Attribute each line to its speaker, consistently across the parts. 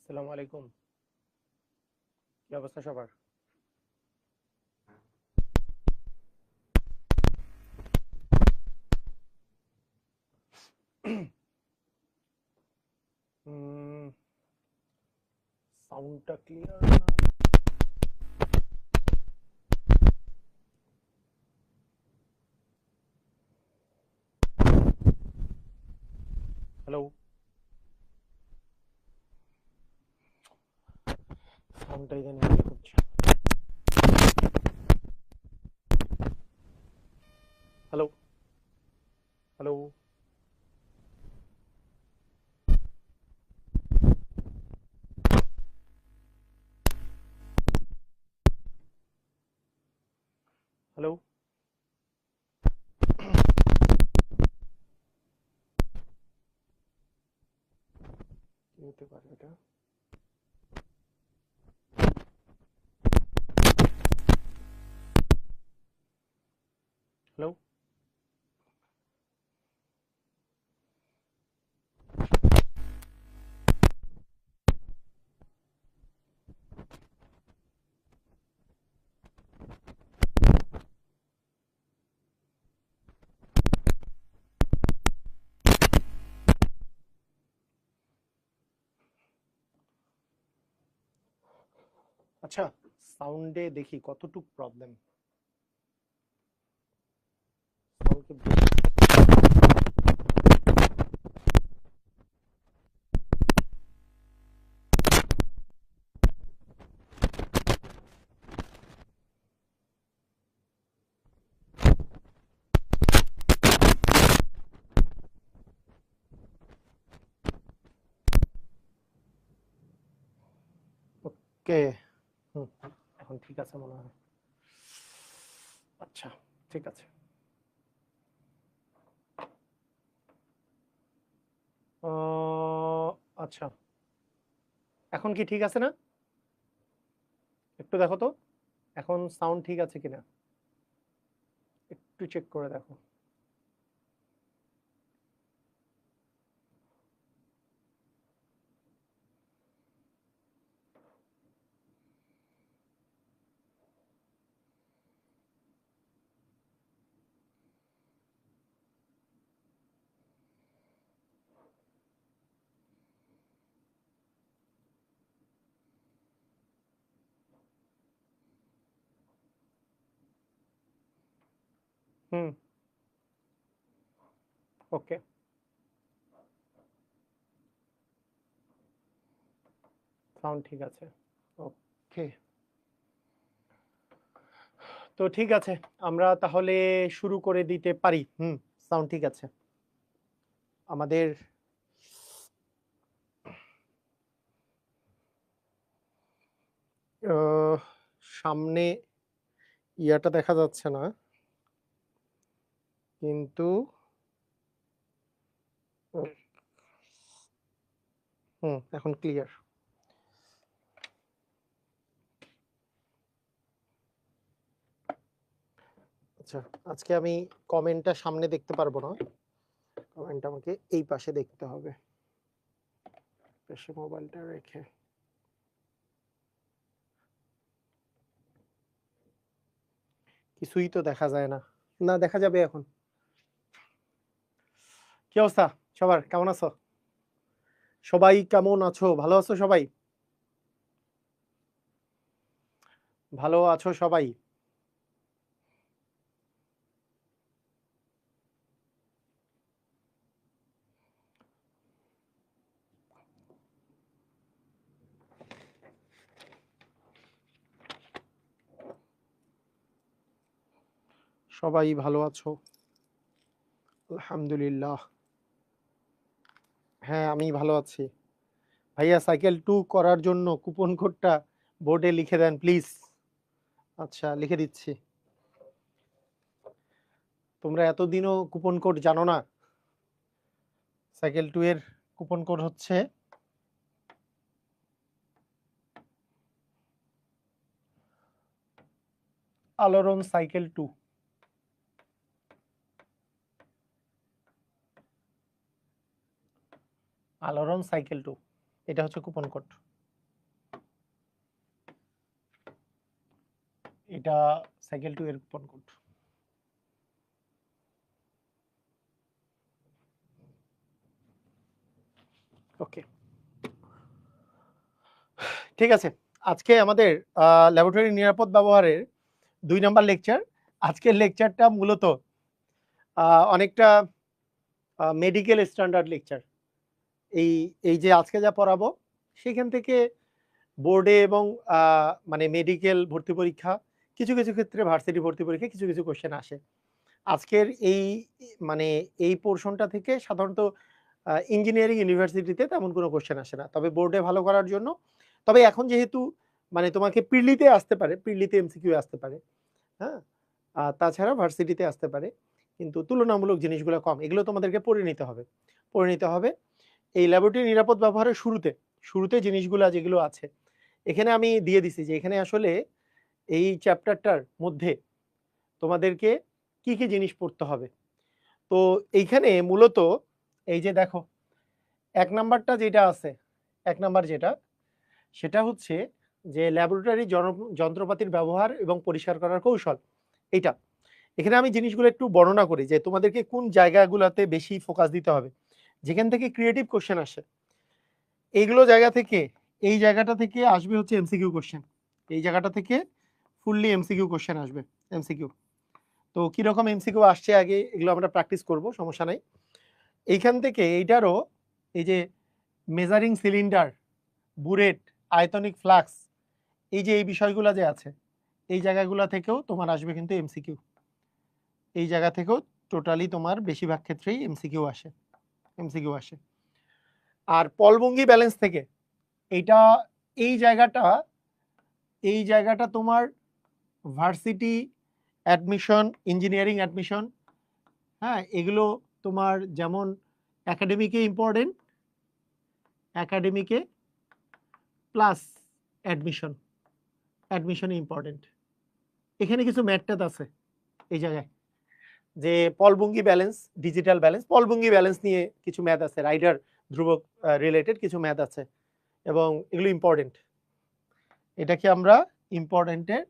Speaker 1: আসসালামু আলাইকুম। কি অবস্থা সবার? সাউন্ডটা ক্লিয়ার নাই। হ্যালো, সাউন্ডটা ইদানিং হচ্ছে। Hello, hello, hello. কি হতে পারে এটা? হ্যালো। আচ্ছা, সাউন্ডে দেখি কতটুক প্রবলেম। সাউন্ডকে ওকে। হুম, এখন ঠিক আছে মনে হয়। আচ্ছা, ঠিক আছে। আচ্ছা, এখন কি ঠিক আছে না? একটু দেখো তো, এখন সাউন্ড ঠিক আছে কিনা, একটু চেক করে দেখো। হুম, ওকে, সাউন্ড ঠিক আছে। ওকে, তো ঠিক আছে, আমরা তাহলে শুরু করে দিতে পারি। সাউন্ড ঠিক আছে। আমাদের সামনে ইয়াটা দেখা যাচ্ছে না, কিন্তু এখন ক্লিয়ার। আচ্ছা, আজকে আমি কমেন্টটা সামনে দেখতে পারবো না, কমেন্ট আমাকে এই পাশে দেখতে হবে, পাশে মোবাইলটা রেখে। কিছুই তো দেখা যায় না। না, দেখা যাবে এখন। কি অবস্থা সবার, কেমন আছো? সবাই কেমন আছো? ভালো আছো সবাই? ভালো আছো সবাই? সবাই ভালো আছো? আলহামদুলিল্লাহ। হ্যাঁ, আমি ভালো আছি। ভাইয়া, সাইকেল 2 করার জন্য কুপন কোডটা বোর্ডে লিখে দেন প্লিজ। আচ্ছা, লিখে দিচ্ছি। তোমরা এতদিনও কুপন কোড জানো না? সাইকেল 2 এর কুপন কোড হচ্ছে আলোড়ন সাইকেল 2। আলোড়ন সাইকেল 2। এটা হচ্ছে কুপন কোড, এটা সাইকেল 2 এর কুপন কোড। ওকে, ঠিক আছে। আজকে আমাদের ল্যাবরেটরি নিরাপদ ব্যবহারের 2 নাম্বার লেকচার। আজকের লেকচারটা মূলত অনেকটা মেডিকেল স্ট্যান্ডার্ড লেকচার। এই যে আজকে যা পড়াবো সেখান থেকে বোর্ডে এবং মানে মেডিকেল ভর্তি পরীক্ষা, কিছু কিছু ক্ষেত্রে ভার্সিটি ভর্তি পরীক্ষা কিছু কিছু কোশ্চেন আসে। আজকের এই মানে এই পোর্শনটা থেকে সাধারণত ইঞ্জিনিয়ারিং ইউনিভার্সিটিতে তেমন কোনো কোশ্চেন আসে না, তবে বোর্ডে ভালো করার জন্য। তবে এখন যেহেতু মানে তোমাকে প্রিলিতে আসতে পারে, প্রিলিতে এমসিকিউ আসতে পারে, হ্যাঁ, তাছাড়া ভার্সিটিতে আসতে পারে, কিন্তু তুলনামূলক জিনিসগুলো কম, এগুলো তোমাদেরকে পড়ে নিতে হবে, পড়ে নিতে হবে। এই ল্যাবরেটরি নিরাপদ ব্যবহারের শুরুতে শুরুতে জিনিসগুলো যেগুলো আছে এখানে আমি দিয়ে দিছি, যে এখানে আসলে এই চ্যাপ্টারটার মধ্যে তোমাদেরকে কি কি জিনিস পড়তে হবে। তো এইখানে মূলত এই যে দেখো 1 নাম্বারটা যেটা আছে, 1 নাম্বার যেটা, সেটা হচ্ছে যে ল্যাবরেটরি যন্ত্রপাতির ব্যবহার এবং পরিষ্কার করার কৌশল। এইটা এখানে আমি জিনিসগুলো একটু বর্ণনা করি যে তোমাদেরকে কোন জায়গাগুলোতে বেশি ফোকাস দিতে হবে, যেখান থেকে ক্রিয়েটিভ কোশ্চেন আসে। এইগুলো জায়গা থেকে, এই জায়গাটা থেকে আসবে হচ্ছে এমসিকিউ কোশ্চেন, এই জায়গাটা থেকে ফুললি এমসিকিউ কোশ্চেন আসবে, এমসিকিউ। তো কিরকম এমসিকিউ আসছে আগে এগুলো আমরা প্র্যাকটিস করব, সমস্যা নাই। এইখান থেকে এইটারও এই যে মেজারিং সিলিন্ডার, বুরেট, আয়তনিক ফ্লাক্স, এই যে এই বিষয়গুলো যে আছে এই জায়গাগুলো থেকেও তোমার আসবে কিন্তু এমসিকিউ। এই জায়গা থেকেও টোটালি তোমার বেশিরভাগ ক্ষেত্রেই এমসিকিউ আসে, এমসিকিউ আসে। আর পলভঙ্গি ব্যালেন্স থেকে এইটা, এই জায়গাটা তোমার ভার্সিটি অ্যাডমিশন, ইঞ্জিনিয়ারিং অ্যাডমিশন, হ্যাঁ, এগুলো তোমার যেমন একাডেমিকে ইম্পর্টেন্ট, একাডেমিকে প্লাস অ্যাডমিশনে ইম্পর্টেন্ট। এখানে কিছু ম্যাথ আছে এই জায়গায়, যে পলভঙ্গি ব্যালেন্স, ডিজিটাল ব্যালেন্স, পলভঙ্গি ব্যালেন্স নিয়ে কিছু ম্যাথ আছে, রাইডার ধ্রুবক রিলেটেড কিছু ম্যাথ আছে, এবং এগুলো ইম্পর্টেন্ট। এটাকে আমরা ইম্পর্টেন্টের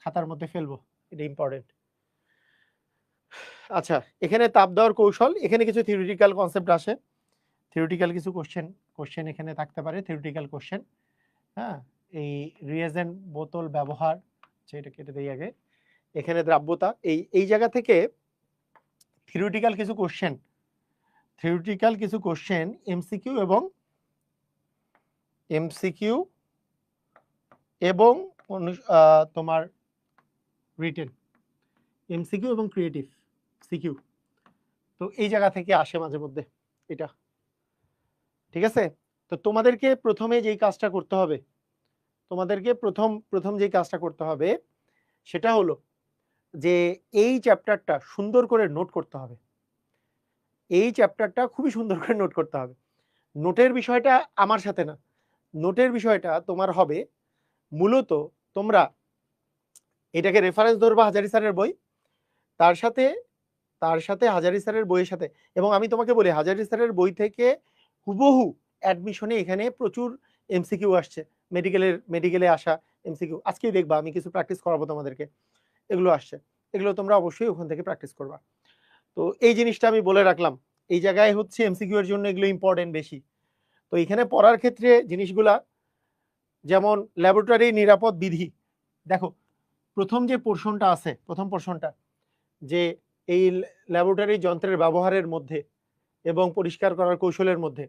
Speaker 1: খাতার মধ্যে ফেলবো, এটা ইম্পর্টেন্ট। আচ্ছা, এখানে তাপ দেওয়ার কৌশল, এখানে কিছু থিওরিটিক্যাল কনসেপ্ট আসে, থিওরিটিক্যাল কিছু কোশ্চেন এখানে থাকতে পারে, থিওরিটিক্যাল কোশ্চেন। হ্যাঁ, এই রিয়েজেন্ট বোতল ব্যবহার, এটা কেটে দেই আগে। এখানে দ্রাব্যতা, এই জায়গা থেকে থিওরিটিক্যাল কিছু কোশ্চেন এমসিকিউ এবং তোমার রিটেন, এমসিকিউ এবং ক্রিয়েটিভ সিকিউ, তো এই জায়গা থেকে আসে মাঝে মধ্যে এটা। ঠিক আছে, তো তোমাদেরকে প্রথমে যেই কাজটা করতে হবে, তোমাদেরকে প্রথম যেই কাজটা করতে হবে সেটা হলো যে এই চ্যাপ্টারটা সুন্দর করে নোট করতে হবে, এই চ্যাপ্টারটা খুবই সুন্দর করে নোট করতে হবে। নোটের বিষয়টা আমার সাথে না, নোটের বিষয়টা তোমার হবে মূলত, তোমরা এটাকে রেফারেন্স ধরবা হাজারি স্যারের বই, তার সাথে হাজারি স্যারের বইয়ের সাথে, এবং আমি তোমাকে বলি হাজারি স্যারের বই থেকে হুবহু অ্যাডমিশনে এখানে প্রচুর এমসিকিউ আসছে, মেডিকেলে আসা এমসিকিউ। আজকেই দেখবা আমি কিছু প্র্যাকটিস করাবো তোমাদেরকে, এগুলো আসছে, এগুলো তোমরা অবশ্যই ওখান থেকে প্র্যাকটিস করবা। তো এই জিনিসটা আমি বলে রাখলাম, এই জায়গায় হচ্ছে এমসিকিউ এর জন্য এগুলো ইম্পর্টেন্ট বেশি। তো এখানে পড়ার ক্ষেত্রে জিনিসগুলা যেমন ল্যাবরেটরি নিরাপদ বিধি, দেখো প্রথম যে পোর্শনটা আছে, প্রথম পোর্শনটা যে এই ল্যাবরেটরি যন্ত্রের ব্যবহারের মধ্যে এবং পরিষ্কার করার কৌশলের মধ্যে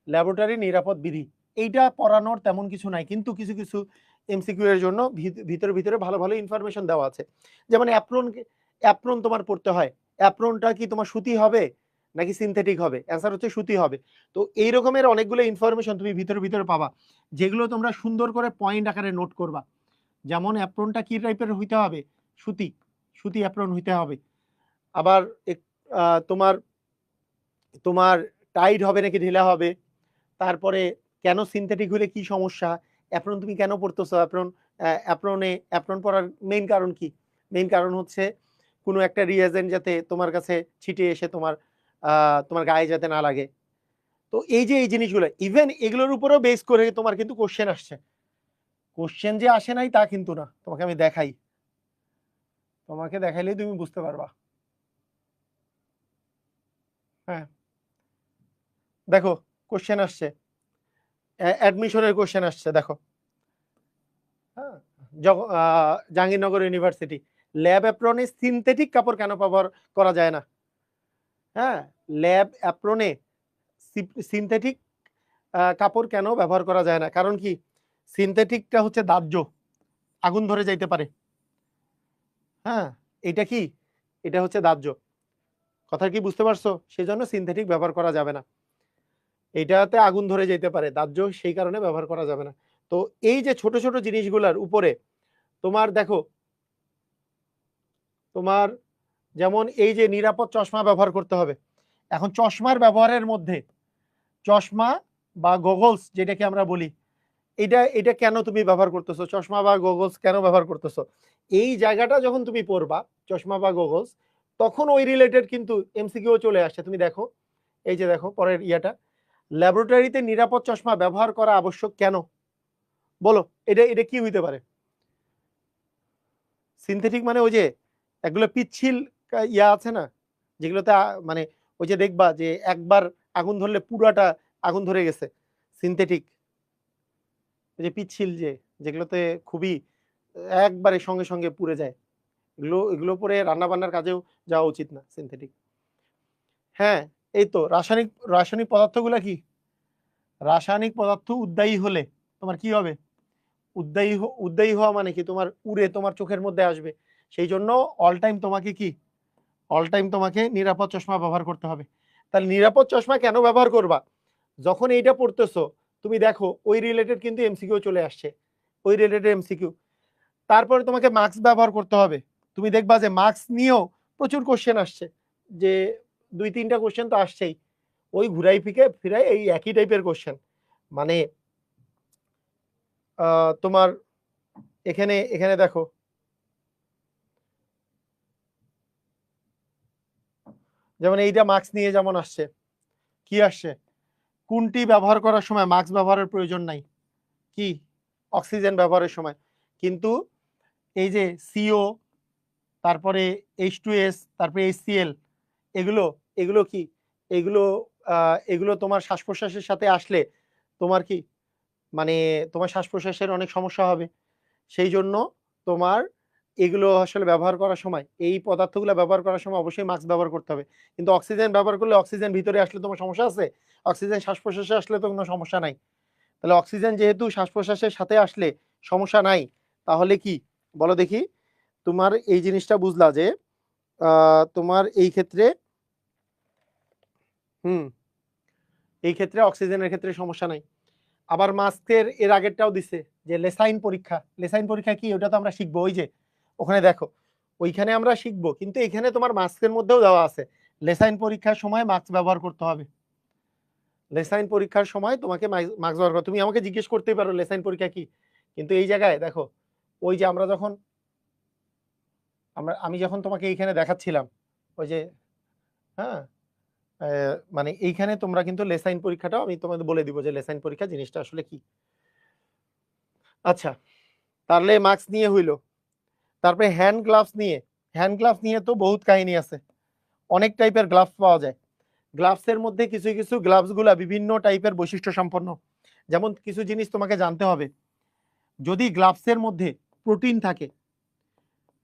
Speaker 1: ল্যাবরেটরি নিরাপদ বিধি, এইটা পড়ানোর তেমন কিছু নাই, কিন্তু কিছু কিছু এমসিকিউ এর জন্য ভিতরে ভালো ভালো ইনফরমেশন দেওয়া আছে। যেমন অ্যাপ্রন তোমার পড়তে হয়, অ্যাপ্রনটা কি তোমার সুতি হবে নাকি সিনথেটিক হবে? অ্যান্সার হচ্ছে সুতি হবে। তো এই রকমের অনেকগুলো ইনফরমেশন তুমি ভিতরে পাবা, যেগুলো তোমরা সুন্দর করে পয়েন্ট আকারে নোট করবা। যেমন অ্যাপ্রনটা কি টাইপের হইতে হবে, সুতি অ্যাপ্রন হইতে হবে। আবার তোমার তোমার টাইট হবে নাকি ঢিলা হবে, তারপরে কেন সিনথেটিক হলে কি সমস্যা, অ্যাপ্রন তুমি কেন পরতেছো, অ্যাপ্রন পরার মেইন কারণ কি? মেইন কারণ হচ্ছে কোনো একটা রিয়েজেন্ট যাতে তোমার কাছে ছিটে এসে তোমার গায়ে যাতে না লাগে। তো এই যে এই জিনিসগুলো ইভেন এগুলোর উপরেও বেস করে তোমার কিন্তু কোশ্চেন আসছে। কোশ্চেন যে আসে নাই তা কিন্তু না, তোমাকে আমি দেখাই, তোমাকে দেখাইলেই তুমি বুঝতে পারবা। হ্যাঁ দেখো কোশ্চেন আসছে, অ্যাডমিশনের কোশ্চেন আসছে দেখো। হ্যাঁ জাহাঙ্গীরনগর ইউনিভার্সিটি, ল্যাব অ্যাপ্রনে সিনথেটিক কাপড় কেন ব্যবহার করা যায় না? হ্যাঁ ল্যাব অ্যাপ্রনে সিনথেটিক কাপড় কেন ব্যবহার করা যায় না? কারণ কি, সিনথেটিকটা হচ্ছে দাহ্য, আগুন ধরে যাইতে পারে। হ্যাঁ এটা কি, এটা হচ্ছে দাহ্য, কথা কি বুঝতে পারছো? সেই জন্য সিনথেটিক ব্যবহার করা যাবে না, এটাতে আগুন ধরে যেতে পারে, দাহ্য, সেই কারণে ব্যবহার করা যাবে না। তো এই যে ছোট ছোট জিনিসগুলোর উপরে তোমার দেখো, তোমার যেমন এই যে নিরাপদ চশমা ব্যবহার করতে হবে। এখন চশমার ব্যবহারের মধ্যে চশমা বা গগলস যেটাকে আমরা বলি, এটা এটা কেন তুমি ব্যবহার করতেছো, চশমা বা গগলস কেন ব্যবহার করতেছো, এই জায়গাটা যখন তুমি পড়বা চশমা বা গগলস, তখন ওই রিলেটেড কিন্তু এমসিকিউ চলে আসছে। তুমি দেখো এই যে দেখো পরের ইয়াটা, ল্যাবরেটরিতে নিরাপদ চশমা ব্যবহার করা আবশ্যক কেন? বলো এটা এটা কি হইতে পারে? সিনথেটিক মানে ওই যে এগুলো পিচ্ছিল ইয়া আছে না, যেগুলোতে মানে ওই যে দেখবা যে একবার আগুন ধরলে পুরাটা আগুন ধরে গেছে, সিনথেটিক, ওই যে পিচ্ছিল যে যেগুলোতে খুবই একবারে সঙ্গে সঙ্গে পুড়ে যায়, এগুলো এগুলো পরে রান্না বান্নার কাজেও যাওয়া উচিত না, সিনথেটিক। হ্যাঁ এই তো রাসায়নিক, রাসায়নিক পদার্থগুলো কি, রাসায়নিক পদার্থ উদ্দায়ী হলে তোমার কি হবে? উদ্দায়ী উদ্দায়ী হওয়া মানে কি, তোমার উড়ে তোমার চোখের মধ্যে আসবে। সেই জন্য অল টাইম তোমাকে কি, অল টাইম তোমাকে নিরাপদ চশমা ব্যবহার করতে হবে। তাহলে নিরাপদ চশমা কেন ব্যবহার করবা? যখন এইটা পড়তেছো তুমি দেখো ওই রিলেটেড কিন্তু এমসিকিউ চলে আসছে, ওই রিলেটেড এমসিকিউ। তারপরে তোমাকে মাস্ক ব্যবহার করতে হবে। তুমি দেখবা যে মাস্ক নিয়েও প্রচুর কোশ্চেন আসছে, যে 2-3টা কোশ্চেন তো আসছেই, ওই ঘুরাই ফিকে ফিরাই এই একই টাইপের কোশ্চেন। মানে তোমার এখানে এখানে দেখো, যেমন এইটা মাস্ক নিয়ে যেমন আসছে, কি আসছে, কোনটি ব্যবহার করার সময় মাস্ক ব্যবহারের প্রয়োজন নাই? কি, অক্সিজেন ব্যবহারের সময়। কিন্তু এই যে সিও, তারপরে H2S, তারপরে HCl, এগুলো এগুলো কি, এগুলো এগুলো তোমার শ্বাস প্রশ্বাসের সাথে আসলে তোমার কি, মানে তোমার শ্বাস প্রশ্বাসের অনেক সমস্যা হবে। সেই জন্য তোমার এগুলো আসলে ব্যবহার করার সময়, এই পদার্থগুলো ব্যবহার করার সময় অবশ্যই মাস্ক ব্যবহার করতে হবে। কিন্তু অক্সিজেন ব্যবহার করলে অক্সিজেন ভিতরে আসলে তোমার সমস্যা আছে, অক্সিজেন শ্বাস প্রশ্বাসে আসলে তো কোনো সমস্যা নাই। তাহলে অক্সিজেন যেহেতু শ্বাস প্রশ্বাসের সাথে আসলে সমস্যা নাই, তাহলে কি, বলো দেখি, তোমার এই জিনিসটা বুঝলা যে তোমার এই ক্ষেত্রে হুম এই ক্ষেত্রে অক্সিজেনের ক্ষেত্রে সমস্যা নাই। আবার মাস্কের এর আগেরটাও দিছে যে লেসাইন পরীক্ষা, লেসাইন পরীক্ষা কি, ওটা তো আমরা শিখবো, ওই যে ওখানে দেখো, ওইখানে আমরা শিখবো, কিন্তু এখানে তোমার মাস্কের মধ্যেও দেওয়া আছে লেসাইন পরীক্ষার সময় মাস্ক ব্যবহার করতে হবে। লেসাইন পরীক্ষার সময় তোমাকে মাস্ক ব্যবহার করতে, তুমি আমাকে জিজ্ঞেস করতেই পারো লেসাইন পরীক্ষা কি, কিন্তু এই জায়গায় দেখো, ওই যে আমরা যখন আমি যখন তোমাকে এইখানে দেখাচ্ছিলাম, ওই যে হ্যাঁ মানে এইখানে তোমরা কিন্তু লেসাইন পরীক্ষাটাও আমি তোমাদের বলে দিব যে লেসাইন পরীক্ষা জিনিসটা আসলে কি। আচ্ছা তাহলে মাস্ক নিয়ে হইলো, তারপরে হ্যান্ড গ্লাভস নিয়ে, হ্যান্ড গ্লাভস নিয়ে তো বহুত কাহিনী আছে, অনেক টাইপের গ্লাভস পাওয়া যায়। গ্লাভসের মধ্যে কিছু কিছু গ্লাভস গুলা বিভিন্ন টাইপের বৈশিষ্ট্য সম্পন্ন। যেমন কিছু জিনিস তোমাকে জানতে হবে, যদি গ্লাভসের মধ্যে প্রোটিন থাকে,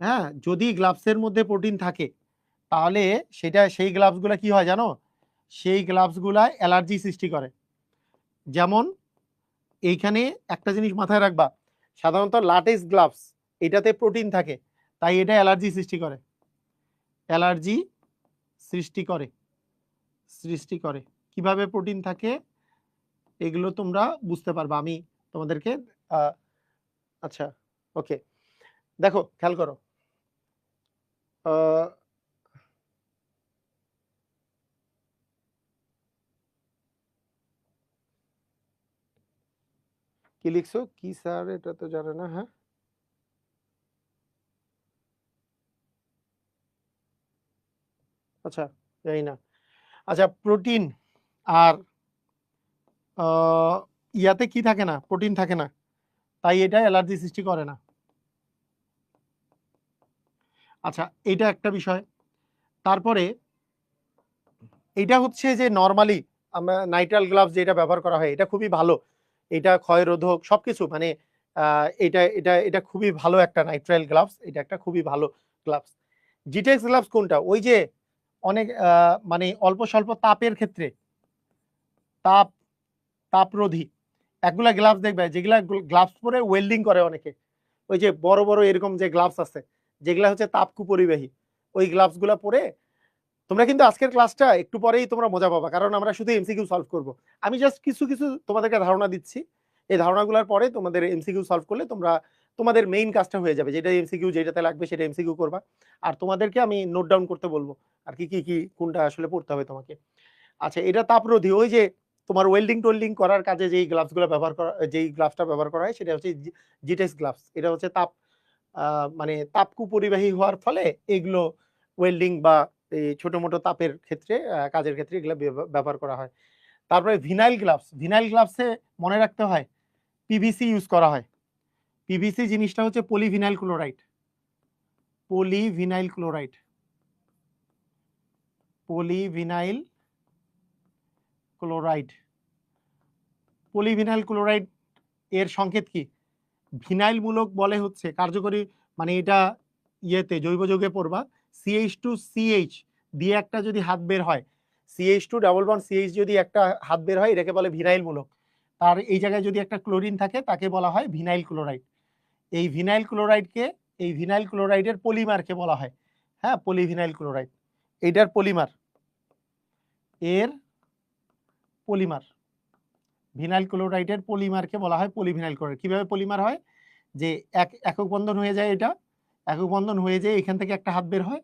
Speaker 1: হ্যাঁ যদি গ্লাভসের মধ্যে প্রোটিন থাকে, তাহলে সেটা সেই গ্লাভস গুলা কি হয় জানো, সেই গ্লাভস গুলা অ্যালার্জি সৃষ্টি করে। যেমন এইখানে একটা জিনিস মাথায় রাখবা, সাধারণত লাটেক্স গ্লাভস, এটাতে প্রোটিন থাকে, তাই এটা অ্যালার্জি সৃষ্টি করে, অ্যালার্জি সৃষ্টি করে, সৃষ্টি করে। কিভাবে প্রোটিন থাকে এগুলো তোমরা বুঝতে পারবা, আমি তোমাদেরকে আচ্ছা ওকে দেখো খেয়াল করো, কি লিখছো কি স্যার, এটা তো জানে না। হ্যাঁ আচ্ছা জানি না। আচ্ছা প্রোটিন আর ইয়াতে কি থাকে না, প্রোটিন থাকে না, তাই এটা অ্যালার্জি সৃষ্টি করে না। আচ্ছা, এটা একটা বিষয়। তারপরে এটা হচ্ছে যে নর্মালি আমরা নাইট্রাল গ্লাভস যেটা ব্যবহার করা হয় এটা খুবই ভালো, এটা ক্ষয়রোধক সবকিছু, মানে এটা এটা এটা খুবই ভালো একটা নাইট্রাল গ্লাভস, এটা একটা খুবই ভালো গ্লাভস। জিটেক্স গ্লাভস কোনটা? ওই যে অনেক মানে অল্প স্বল্প তাপের ক্ষেত্রে তাপ তাপরোধী একগুলা গ্লাভস দেখবে, যেগুলা গ্লাভস পরে ওয়েল্ডিং করে অনেকে, ওই যে বড় বড় এরকম যে গ্লাভস আছে যেগুলা হচ্ছে তাপ কুপরিবাহী, ওই গ্লাভস গুলা পরে তোমরা কিন্তু আজকের ক্লাসটা একটু পরেই তোমরা মজা পাবা, কারণ আমরা শুধু এমসিকিউ সলভ করব। আমি জাস্ট কিছু কিছু তোমাদেরকে ধারণা দিচ্ছি, এই ধারণাগুলোর পরে তোমাদের এমসিকিউ সলভ করলে তোমরা তোমাদের মেইন কাজটা হয়ে যাবে, যেটা এমসিকিউ যেটাতে লাগবে সেটা এমসিকিউ করবা, আর তোমাদেরকে আমি নোট ডাউন করতে বলবো আর কি কি কি কোনটা আসলে পড়তে হবে তোমাকে। আচ্ছা, এটা তাপরোধী, ওই যে তোমার ওয়েল্ডিং টোয়েল্ডিং করার কাজে যেই গ্লাভসগুলো ব্যবহার করা, যেই গ্লাভসটা ব্যবহার করা হয় সেটা হচ্ছে জিটেক্স গ্লাভস। এটা হচ্ছে তাপ মানে তাপ কুপরিবাহী হওয়ার ফলে এগুলো ওয়েল্ডিং বা এই ছোট মোটো তাপের ক্ষেত্রে কাজের ক্ষেত্রে এগুলো ব্যবহার করা হয়। তারপরে ভিনাইল গ্লাভস, ভিনাইল গ্লাভসে মনে রাখতে হয় পিভিসি ইউজ করা হয়। পিভিসি জিনিসটা হচ্ছে polyvinyl chloride, polyvinyl chloride, polyvinyl chloride. Polyvinyl chloride এর সংকেত কি? ভিনাইল মূলক বলে হচ্ছে কার্যকরী, মানে এটা ইয়েতে জৈব যৌগে পড়বা, CH2CH দিয়ে একটা যদি হাত বের হয়, CH2 ডাবল বন্ড CH যদি একটা হাত বের হয় এটাকে বলে ভিনাইল মূলক। তার এই জায়গায় যদি একটা ক্লোরিন থাকে তাকে বলা হয় ভিনাইল ক্লোরাইড। এই ভিনাইল ক্লোরাইডকে, এই ভিনাইল ক্লোরাইডের পলিমারকে বলা হয়, হ্যাঁ, পলিভিনাইল ক্লোরাইড। এইটার পলিমার, এর পলিমার, ভিনাইল ক্লোরাইডের পলিমারকে বলা হয় পলিভিনাইল ক্লোরাইড। কিভাবে পলিমার হয়? যে একক বন্ধন হয়ে যায়, এটা একক বন্ধন হয়ে যায়, এখান থেকে একটা হাত বের হয়,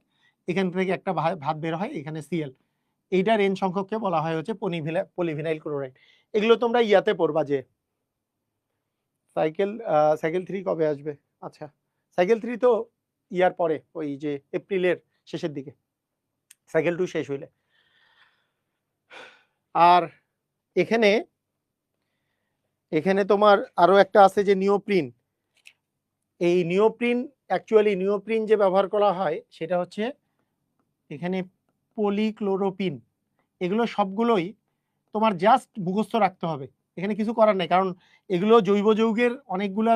Speaker 1: এখান থেকে একটা হাত বের হয়, এখানে সিএল, এইটার এন সংখ্যককে বলা হয় হচ্ছে পলিভিনাইল ক্লোরাইড। এগুলো তোমরা ইয়াতে পড়বা, যে সাইকেল 3 কবে আসবে? আচ্ছা, সাইকেল 3 তো ইয়ার পরে, ওই যে এপ্রিলের শেষের দিকে, সাইকেল 2 শেষ হইলে। আর এখানে এখানে তোমার আরো একটা আছে যে নিওপ্রিন। এই নিওপ্রিন, অ্যাকচুয়ালি নিওপ্রিন যে ব্যবহার করা হয় সেটা হচ্ছে এখানে পলিক্লোরোপিন। এগুলো সবগুলোই তোমার জাস্ট মুখস্থ রাখতে হবে, এখানে কিছু করার নেই, কারণ এগুলো জৈব যৌগের অনেকগুলা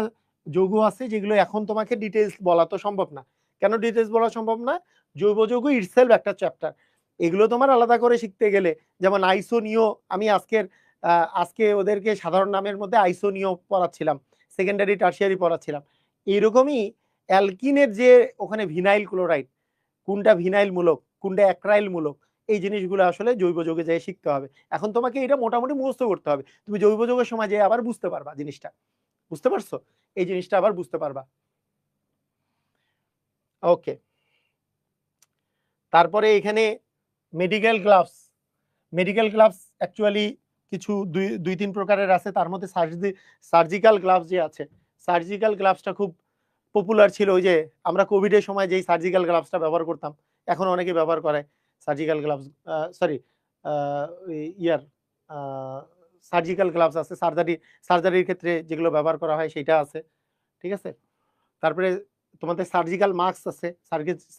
Speaker 1: যৌগ আছে যেগুলো এখন তোমাকে ডিটেলস বলা তো সম্ভব না। কেন ডিটেলস বলা সম্ভব না? জৈব যৌগ ইটসেলফ একটা চ্যাপ্টার, এগুলো তোমার আলাদা করে শিখতে গেলে, যেমন আইসোনিও, আমি আজকে ওদেরকে সাধারণ নামের মধ্যে আইসোনিও পড়াচ্ছিলাম, সেকেন্ডারি টার্সিয়ারি পড়াচ্ছিলাম। এইরকমই অ্যালকিনের যে ওখানে ভিনাইল ক্লোরাইড, কোনটা ভিনাইল মূলক কোনটা অ্যাক্রাইল মূলক, এই জিনিসগুলো আসলে জৈব যৌগে যেয়ে শিখতে হবে। এখন তোমাকে এটা মোটামুটি মুখস্থ করতে হবে, তুমি জৈব যৌগের সময় যে আবার বুঝতে পারবা জিনিসটা, বুঝতে পারছো? এই জিনিসটা আবার বুঝতে পারবা। ওকে, তারপরে এখানে medical gloves. Medical gloves actually কিছু দুই তিন প্রকারের আছে, তার মধ্যে সার্জিক্যাল গ্লাভস যে আছে, সার্জিক্যাল গ্লাভসটা খুব পপুলার ছিল। ওই যে আমরা কোভিডের সময় যেই সার্জিক্যাল গ্লাভসটা ব্যবহার করতাম, এখন অনেকে ব্যবহার করে সার্জিক্যাল গ্লাভস, সরি ইয়ার সার্জিক্যাল গ্লাভস আছে, সার্জারির ক্ষেত্রে যেগুলো ব্যবহার করা হয় সেটা আছে, ঠিক আছে। তারপরে তোমাদের সার্জিক্যাল মাস্ক আছে,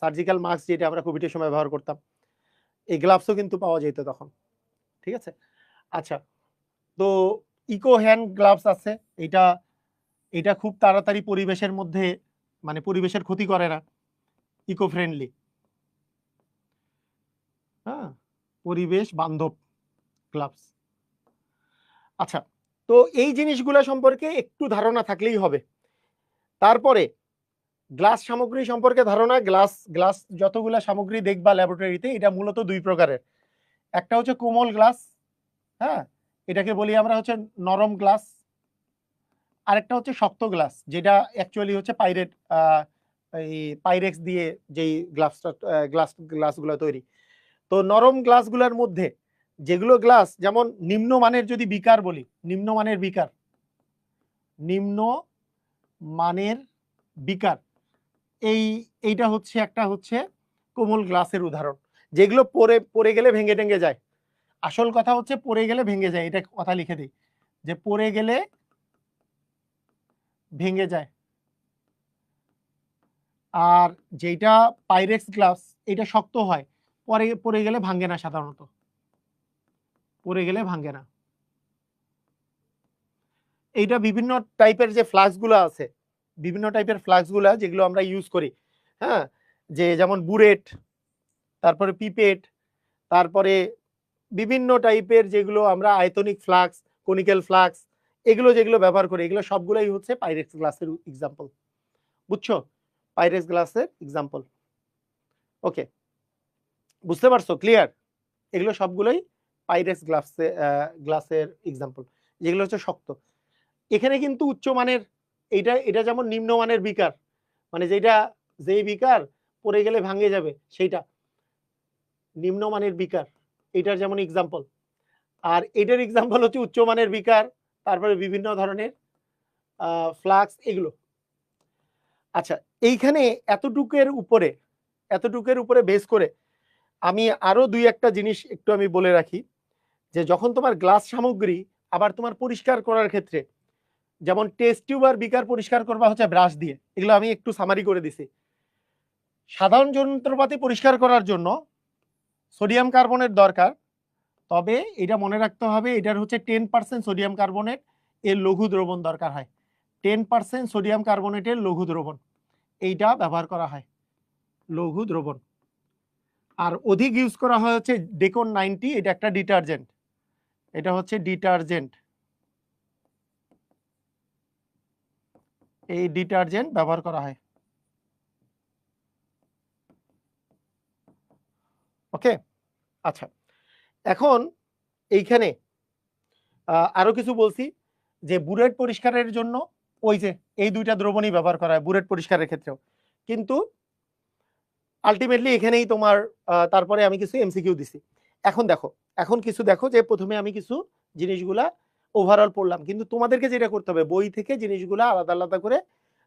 Speaker 1: সার্জিক্যাল মাস্ক যেটা আমরা কোভিডের সময় ব্যবহার করতাম, এই গ্লাভসও কিন্তু পাওয়া যেত তখন, ঠিক আছে। আচ্ছা, তো ইকো হ্যান্ড গ্লাভস আছে, এটা এটা খুব তাড়াতাড়ি পরিবেশের মধ্যে, মানে পরিবেশের ক্ষতি করে না, ইকো ফ্রেন্ডলি, হ্যাঁ, পরিবেশ বান্ধব গ্লাভস। আচ্ছা, তো এই জিনিসগুলো সম্পর্কে একটু ধারণা থাকলেই হবে। তারপরে গ্লাস সামগ্রী সম্পর্কে ধারণা, গ্লাস যতগুলা সামগ্রী দেখবা ল্যাবরেটরিতে, এটা মূলত দুই প্রকারের। একটা হচ্ছে কোমল গ্লাস, হ্যাঁ, এটাকে বলি আমরা হচ্ছে নরম গ্লাস। আরেকটা হচ্ছে শক্ত গ্লাস, যেটা অ্যাকচুয়ালি হচ্ছে এই পাইরেক্স দিয়ে যেই গ্লাসগুলো তৈরি। তো নরম গ্লাসগুলোর মধ্যে যেগুলো গ্লাস, যেমন নিম্নমানের যদি বিকার বলি, নিম্নমানের বিকার, এইটা হচ্ছে একটা হচ্ছে কোমল গ্লাসের উদাহরণ, যেগুলো পরে গেলে ভেঙে টেঙে যায়। আসল কথা হচ্ছে পরে গেলে ভেঙে যায়, এটা কথা লিখে দিই, যে পড়ে গেলে ভেঙে যায়, আর যেটা পাইরেক্স গ্লাস এটা শক্ত হয়, পড়ে গেলে ভাঙে না, সাধারণত পড়ে গেলে ভাঙে না। এইটা বিভিন্ন টাইপের যে ফ্লাক্সগুলো আছে, বিভিন্ন টাইপের ফ্লাক্সগুলো যেগুলো আমরা ইউজ করি, হ্যাঁ, যে যেমন বুরেট, তারপরে পিপেট, তারপরে বিভিন্ন টাইপের যেগুলো আমরা আয়তনিক ফ্লাক্স, কনিক্যাল ফ্লাক্স, এগুলো যেগুলো ব্যবহার করি, এগুলো সবগুলোই হচ্ছে পাইরেক্স গ্লাসের এক্সাম্পল। বুঝছো? পাইরেক্স গ্লাসের এক্সাম্পল। ওকে, বুঝতে পারছো? ক্লিয়ার? এগুলো সবগুলোই পাইরেক্স গ্লাসের এক্সাম্পল, যেগুলো হচ্ছে শক্ত। এখানে কিন্তু উচ্চমানের, এটা যেমন নিম্নমানের বিকার, মানে যেই বিকার পড়ে গেলে ভাঙে যাবে সেইটা নিম্নমানের বিকার, এটার যেমন এক্সাম্পল। আর এটার এক্সাম্পল হচ্ছে উচ্চমানের বিকার, তারপরে বিভিন্ন ধরনের ফ্লাক্স, এগুলো। আচ্ছা, এইখানে এতটুকের উপরে বেস করে আমি আরো দুই একটা জিনিস একটু আমি বলে রাখি, যে যখন তোমার গ্লাস সামগ্রী আবার তোমার পরিষ্কার করার ক্ষেত্রে, যেমন টেস্ট টিউব আর বিকার পরিষ্কার করবা হচ্ছে ব্রাশ দিয়ে, এগুলো আমি একটু সামারি করে দিছি। সাধারণ যন্ত্রপাতি পরিষ্কার করার জন্য সোডিয়াম কার্বনেট দরকার, তবে এটা মনে রাখতে হবে এটার হচ্ছে 10% সোডিয়াম কার্বনেট এর লঘু দ্রবণ দরকার হয়। 10% সোডিয়াম কার্বনেটের লঘু দ্রবণ এইটা ব্যবহার করা হয়, লঘু দ্রবণ। আর অধিক ইউজ করা হয় হচ্ছে ডেকন 90, এটা একটা ডিটারজেন্ট, এটা হচ্ছে ডিটারজেন্ট, এই ডিটারজেন্ট ব্যবহার করা হয়। ওকে, আচ্ছা, এখন এইখানে আরো কিছু বলছি, যে বুলেট পরিষ্কারের জন্য ওই যে এই দুইটা দ্রবণই ব্যবহার করা হয় বুলেট পরিষ্কারের ক্ষেত্রেও, কিন্তু আলটিমেটলি এখানেই তোমার তারপরে আমি কিছু এমসিকিউ দিছি। এখন কিছু দেখো, যে প্রথমে আমি কিছু জিনিসগুলা ওভারঅল পড়লাম, কিন্তু তোমাদেরকে যেটা করতে হবে বই থেকে জিনিসগুলা আলাদা আলাদা করে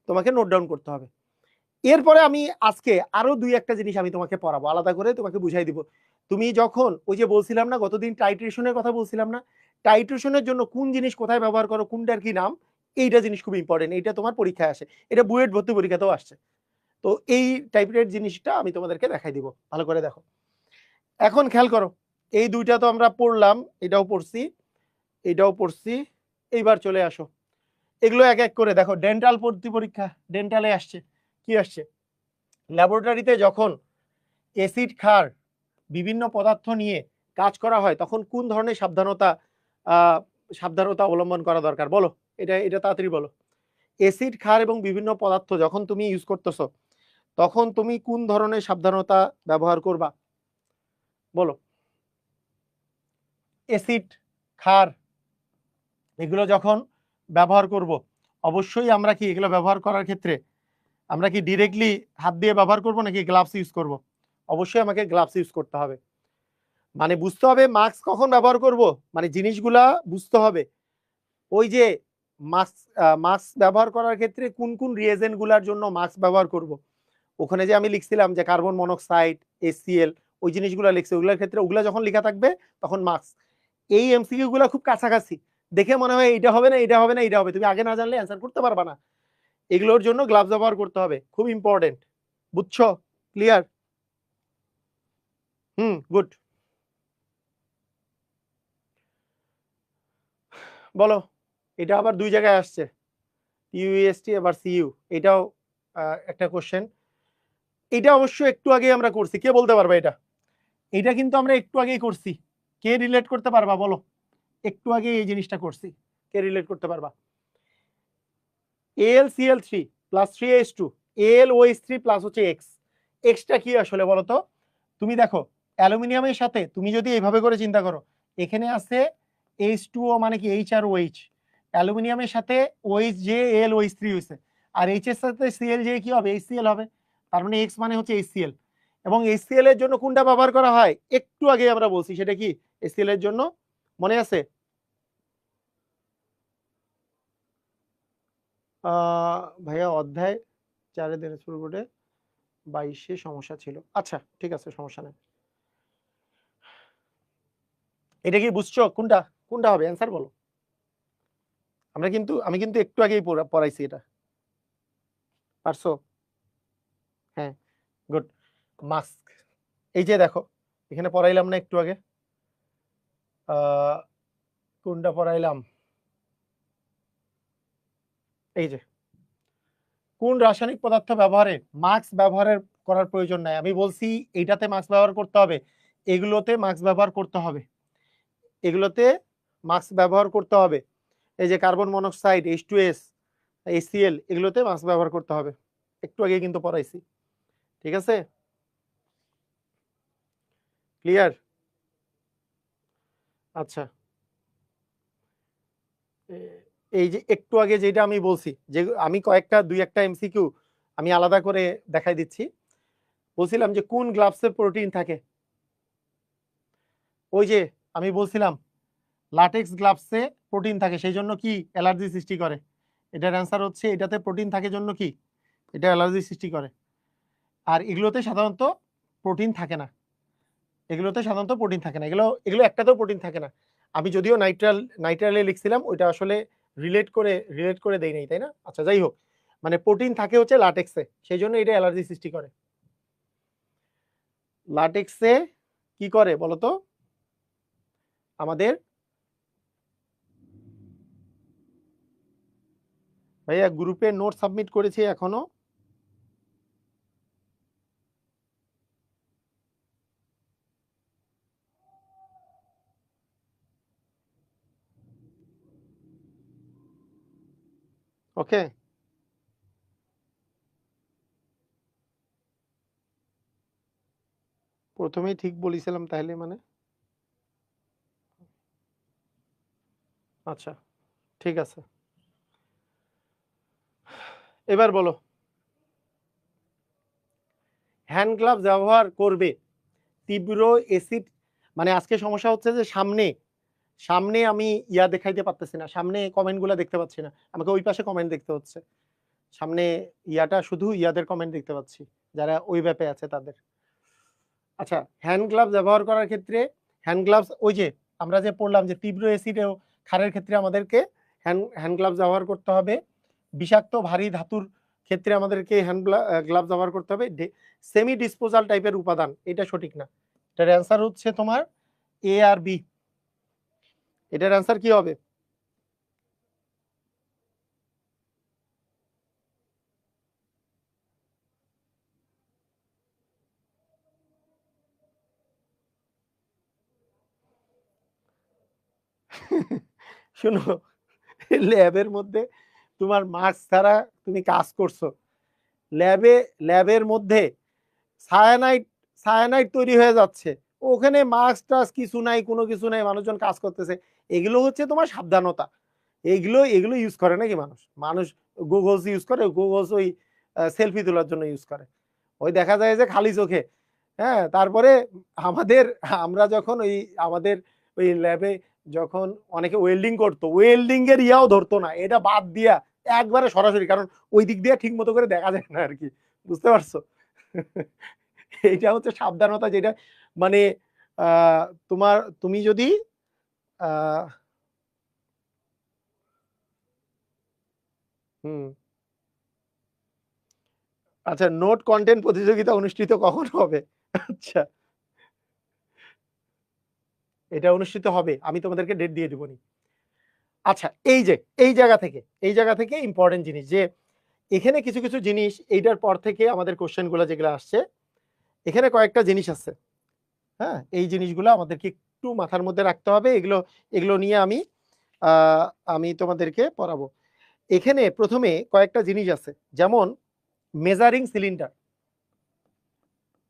Speaker 1: তোমাকে নোট ডাউন করতে হবে। এরপরে আমি আজকে আরো দুই একটা জিনিস আমি তোমাকে পড়াবো, আলাদা করে তোমাকে বুঝাই দিব। তুমি যখন ওই যে বলছিলাম না গতদিন টাইট্রেশনের কথা বলছিলাম না, টাইট্রেশনের জন্য কোন জিনিস কোথায় ব্যবহার করো, কোনটার কি নাম, এইটা জিনিস খুব ইম্পর্টেন্ট, এইটা তোমার পরীক্ষায় আসে, এটা বুয়েট ভর্তি পরীক্ষাতেও আসছে। তো এই টাইপের জিনিসটা আমি তোমাদেরকে দেখাই দিব, ভালো করে দেখো। এখন খেয়াল করো, এই দুইটা তো আমরা পড়লাম, এটাও পড়ছি। এইবার চলে আসো, এগুলো এক এক করে দেখো। ডেন্টাল ভর্তি পরীক্ষা, ডেন্টালে আসছে কি আসছে, ল্যাবরেটরিতে যখন অ্যাসিড ক্ষার বিভিন্ন পদার্থ নিয়ে কাজ করা হয় তখন কোন ধরনের সাবধানতা অবলম্বন করা দরকার, বলো। এটা তাড়াতাড়ি বলো। অ্যাসিড ক্ষার এবং বিভিন্ন পদার্থ যখন তুমি ইউজ করতেছো তখন তুমি কোন ধরনের সাবধানতা ব্যবহার করবা, বলো। অ্যাসিড, ক্ষার এগুলো যখন ব্যবহার করব, অবশ্যই আমরা কি এগুলো ব্যবহার করার ক্ষেত্রে আমরা কি ডিরেক্টলি হাত দিয়ে ব্যবহার করব নাকি গ্লাভস ইউজ করব? অবশ্যই আমাকে গ্লাভস ইউজ করতে হবে। মানে বুঝতে হবে মাস্ক কখন ব্যবহার করব, মানে জিনিসগুলা বুঝতে হবে। ওই যে মাস্ক ব্যবহার করার ক্ষেত্রে কোন কোন রিয়েজেন্ট গুলার জন্য মাস্ক ব্যবহার করব, ওখানে যে আমি লিখছিলাম যে কার্বন মনোক্সাইড, HCl, ওই জিনিসগুলো লিখছি, ওগুলোর ক্ষেত্রে ওগুলা যখন লেখা থাকবে তখন মাস্ক। এই এমসিকিউ গুলা খুব কাছাকাছি, দেখে মনে হয় এটা হবে না, এটা হবে না, এটা হবে, তুমি আগে না জানলে অ্যান্সার করতে পারবা না। এগুলোর জন্য গ্লাভস ব্যবহার করতে হবে, খুব ইম্পর্টেন্ট। বুঝছো? ক্লিয়ার? গুড। বলো, এটা আবার দুই জায়গায় আসছে, ইউএসটি আবার সিইউ, এটাও একটা কোশ্চেন। এটা অবশ্য একটু আগে আমরা করছি, কে বলতে পারবা এটা? এটা কিন্তু আমরা একটু আগেই করছি, কে রিলেট করতে পারবা বলো? একটু আগে এই জিনিসটা করছি, কে রিলেট করতে পারবা? AlCl3 plus 3H2, AlOH3 plus হচ্ছে X, এক্সটা কি আসলে বলো তো? তুমি দেখো অ্যালুমিনিয়ামের সাথে তুমি যদি এইভাবে করে চিন্তা করো, এখানে আছে H2O মানে কি H আর OH, অ্যালুমিনিয়ামের সাথে OH যে AlOH3 হয়েছে, আর H এর সাথে Cl যে কি হবে, HCl হবে, তার মানে X মানে হচ্ছে HCl। এবং HCl এর জন্য কোনটা ব্যবহার করা হয় একটু আগে আমরা বলছি, সেটা কি HCl এর জন্য মনে আছে? ভাইয়া অধ্যায় 4 দিনাজপুর বোর্ডে 22 সমস্যা ছিল। আচ্ছা ঠিক আছে, সমস্যা নেই। এটা কি বুঝছো কোনটা কোনটা হবে, অ্যান্সার বলো। আমি কিন্তু একটু আগেই পড়াইছি এটা, পারছো? হ্যাঁ, গুড। মাস্ক, এই যে দেখো এখানে পড়াইলাম না একটু আগে, কোনটা পড়াইলাম, এই যে কোন রাসায়নিক পদার্থ ব্যবহারে মাস্ক ব্যবহারের করার প্রয়োজন নাই। আমি বলছি এইটাতে মাস্ক ব্যবহার করতে হবে, এগুলোতে মাস্ক ব্যবহার করতে হবে, এগুলোতে মাস্ক ব্যবহার করতে হবে। এই যে কার্বন মনোক্সাইড, H2S, HCl, এগুলোতে মাস্ক ব্যবহার করতে হবে, একটু আগে কিন্তু পড়াইছি। ঠিক আছে, ক্লিয়ার? আচ্ছা, এই যে একটু আগে যেটা আমি বলছি, যে আমি দুই একটা এমসিকিউ আমি আলাদা করে দেখাই দিচ্ছি। বলছিলাম যে কোন গ্লাভসে প্রোটিন থাকে, ওই যে আমি বলছিলাম লাটেক্স গ্লাভসে প্রোটিন থাকে, সেই জন্য কি অ্যালার্জি সৃষ্টি করে। এটার অ্যান্সার হচ্ছে এটাতে প্রোটিন থাকে জন্য কি এটা অ্যালার্জি সৃষ্টি করে। আর এগুলোতে সাধারণত প্রোটিন থাকে না, এগুলোতে সাধারণত প্রোটিন থাকে না, এগুলো এগুলো একটাতেও প্রোটিন থাকে না। আমি যদিও নাইট্রালে লিখছিলাম, ওইটা আসলে রিলেট করে দেই নাই, তাই না? আচ্ছা, যাই হোক, মানে প্রোটিন থাকে হচ্ছে লাটেক্সে, সেই জন্য এটা অ্যালার্জি সৃষ্টি করে। লাটেক্সে কি করে বলতো, আমাদের ভাইয়া গ্রুপে নোট সাবমিট করেছি এখনো? ওকে, প্রথমেই ঠিক বলেছিলাম তাহলে, মানে আচ্ছা, ঠিক আছে, এবার বলো। হ্যান্ড গ্লাভ ব্যবহার করবে তীব্র অ্যাসিড, মানে আজকে সমস্যা হচ্ছে যে সামনে সামনে আমি ইয়া দেখাইতে পারতেছি না, সামনে কমেন্টগুলো দেখতে পাচ্ছি না, আমাকে ওই পাশে কমেন্ট দেখতে হচ্ছে, সামনে ইয়াটা শুধু ইয়াদের কমেন্ট দেখতে পাচ্ছি যারা ওই ব্যাপে আছে তাদের। আচ্ছা, হ্যান্ড গ্লাভস ব্যবহার করার ক্ষেত্রে হ্যান্ড গ্লাভস, ওই যে আমরা যে পড়লাম যে তীব্র অ্যাসিড ও ক্ষারের ক্ষেত্রে আমাদেরকে হ্যান্ড গ্লাভস ব্যবহার করতে হবে, বিষাক্ত ভারী ধাতুর ক্ষেত্রে আমাদেরকে হ্যান্ড গ্লাভস ব্যবহার করতে হবে, সেমি ডিসপোজাল টাইপের উপাদান, এটা সঠিক না। এটার অ্যান্সার হচ্ছে তোমার এ আর বি। এটার অ্যান্সার কি হবে? শুনো, ল্যাবের মধ্যে তোমার মাস্ক ছাড়া তুমি কাজ করছো, ল্যাবের মধ্যে সায়ানাইড সায়ানাইড তৈরি হয়ে যাচ্ছে, ওখানে মাস্ক টাস্ক কিছু নাই, কোনো কিছু নাই, মানুষজন কাজ করতেছে, এগুলো হচ্ছে তোমার সাবধানতা। এগুলো ইউজ করে নাকি মানুষ? মানুষ গুগলস ইউজ করে, গুগলস ওই সেলফি তোলার জন্য ইউজ করে, ওই দেখা যায় যে খালি চোখে। হ্যাঁ, তারপরে আমাদের আমরা যখন ওই আমাদের ওই ল্যাবে যখন অনেকে ওয়েল্ডিং করতো, ওয়েল্ডিং এর ইয়াও ধরতো না, এটা বাদ দিয়া একবারে সরাসরি, কারণ ওই দিক দিয়ে ঠিক মতো করে দেখা যায় না আর কি, বুঝতে পারছো? এইটা হচ্ছে সাবধানতা, যেটা মানে আহ তোমার তুমি যদি আহ হুম, আচ্ছা, নোট কন্টেন্ট প্রতিযোগিতা অনুষ্ঠিত কখন হবে? আচ্ছা, এটা অনুষ্ঠিত হবে, আমি তোমাদেরকে ডেট দিয়ে দিবনি। আচ্ছা, এই জায়গা থেকে ইম্পর্টেন্ট জিনিস, যে এখানে কিছু কিছু জিনিস এইটার পর থেকে আমাদের কোশ্চেন গুলো যেগুলো আসছে, এখানে কয়েকটা জিনিস আছে। হ্যাঁ, এই জিনিসগুলো আমাদেরকে একটু মাথার মধ্যে রাখতে হবে, এগুলো এগুলো নিয়ে আমি তোমাদেরকে পড়াবো। এখানে প্রথমে কয়েকটা জিনিস আছে, যেমন মেজারিং সিলিন্ডার।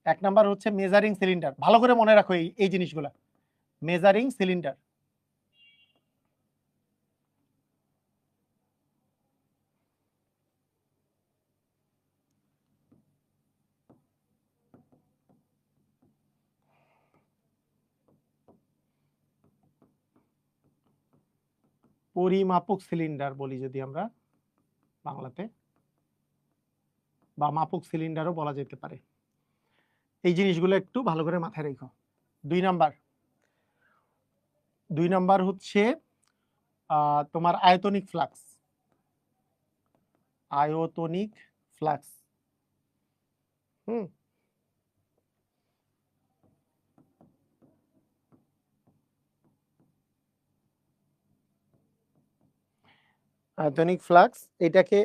Speaker 1: এক নাম্বার হচ্ছে মেজারিং সিলিন্ডার, ভালো করে মনে রাখো এই জিনিসগুলা। মেজারিং সিলিন্ডার, পরিমাপক সিলিন্ডার বলি যদি আমরা বাংলাতে, বা মাপক সিলিন্ডারও বলা যেতে পারে। এই জিনিসগুলো একটু ভালো করে মাথায় রেখো। দুই নাম্বার হচ্ছে তোমার আয়তনিক ফ্লাক্স, আয়তনিক ফ্লাক্স। আয়তনিক ফ্লাক্স এটাকে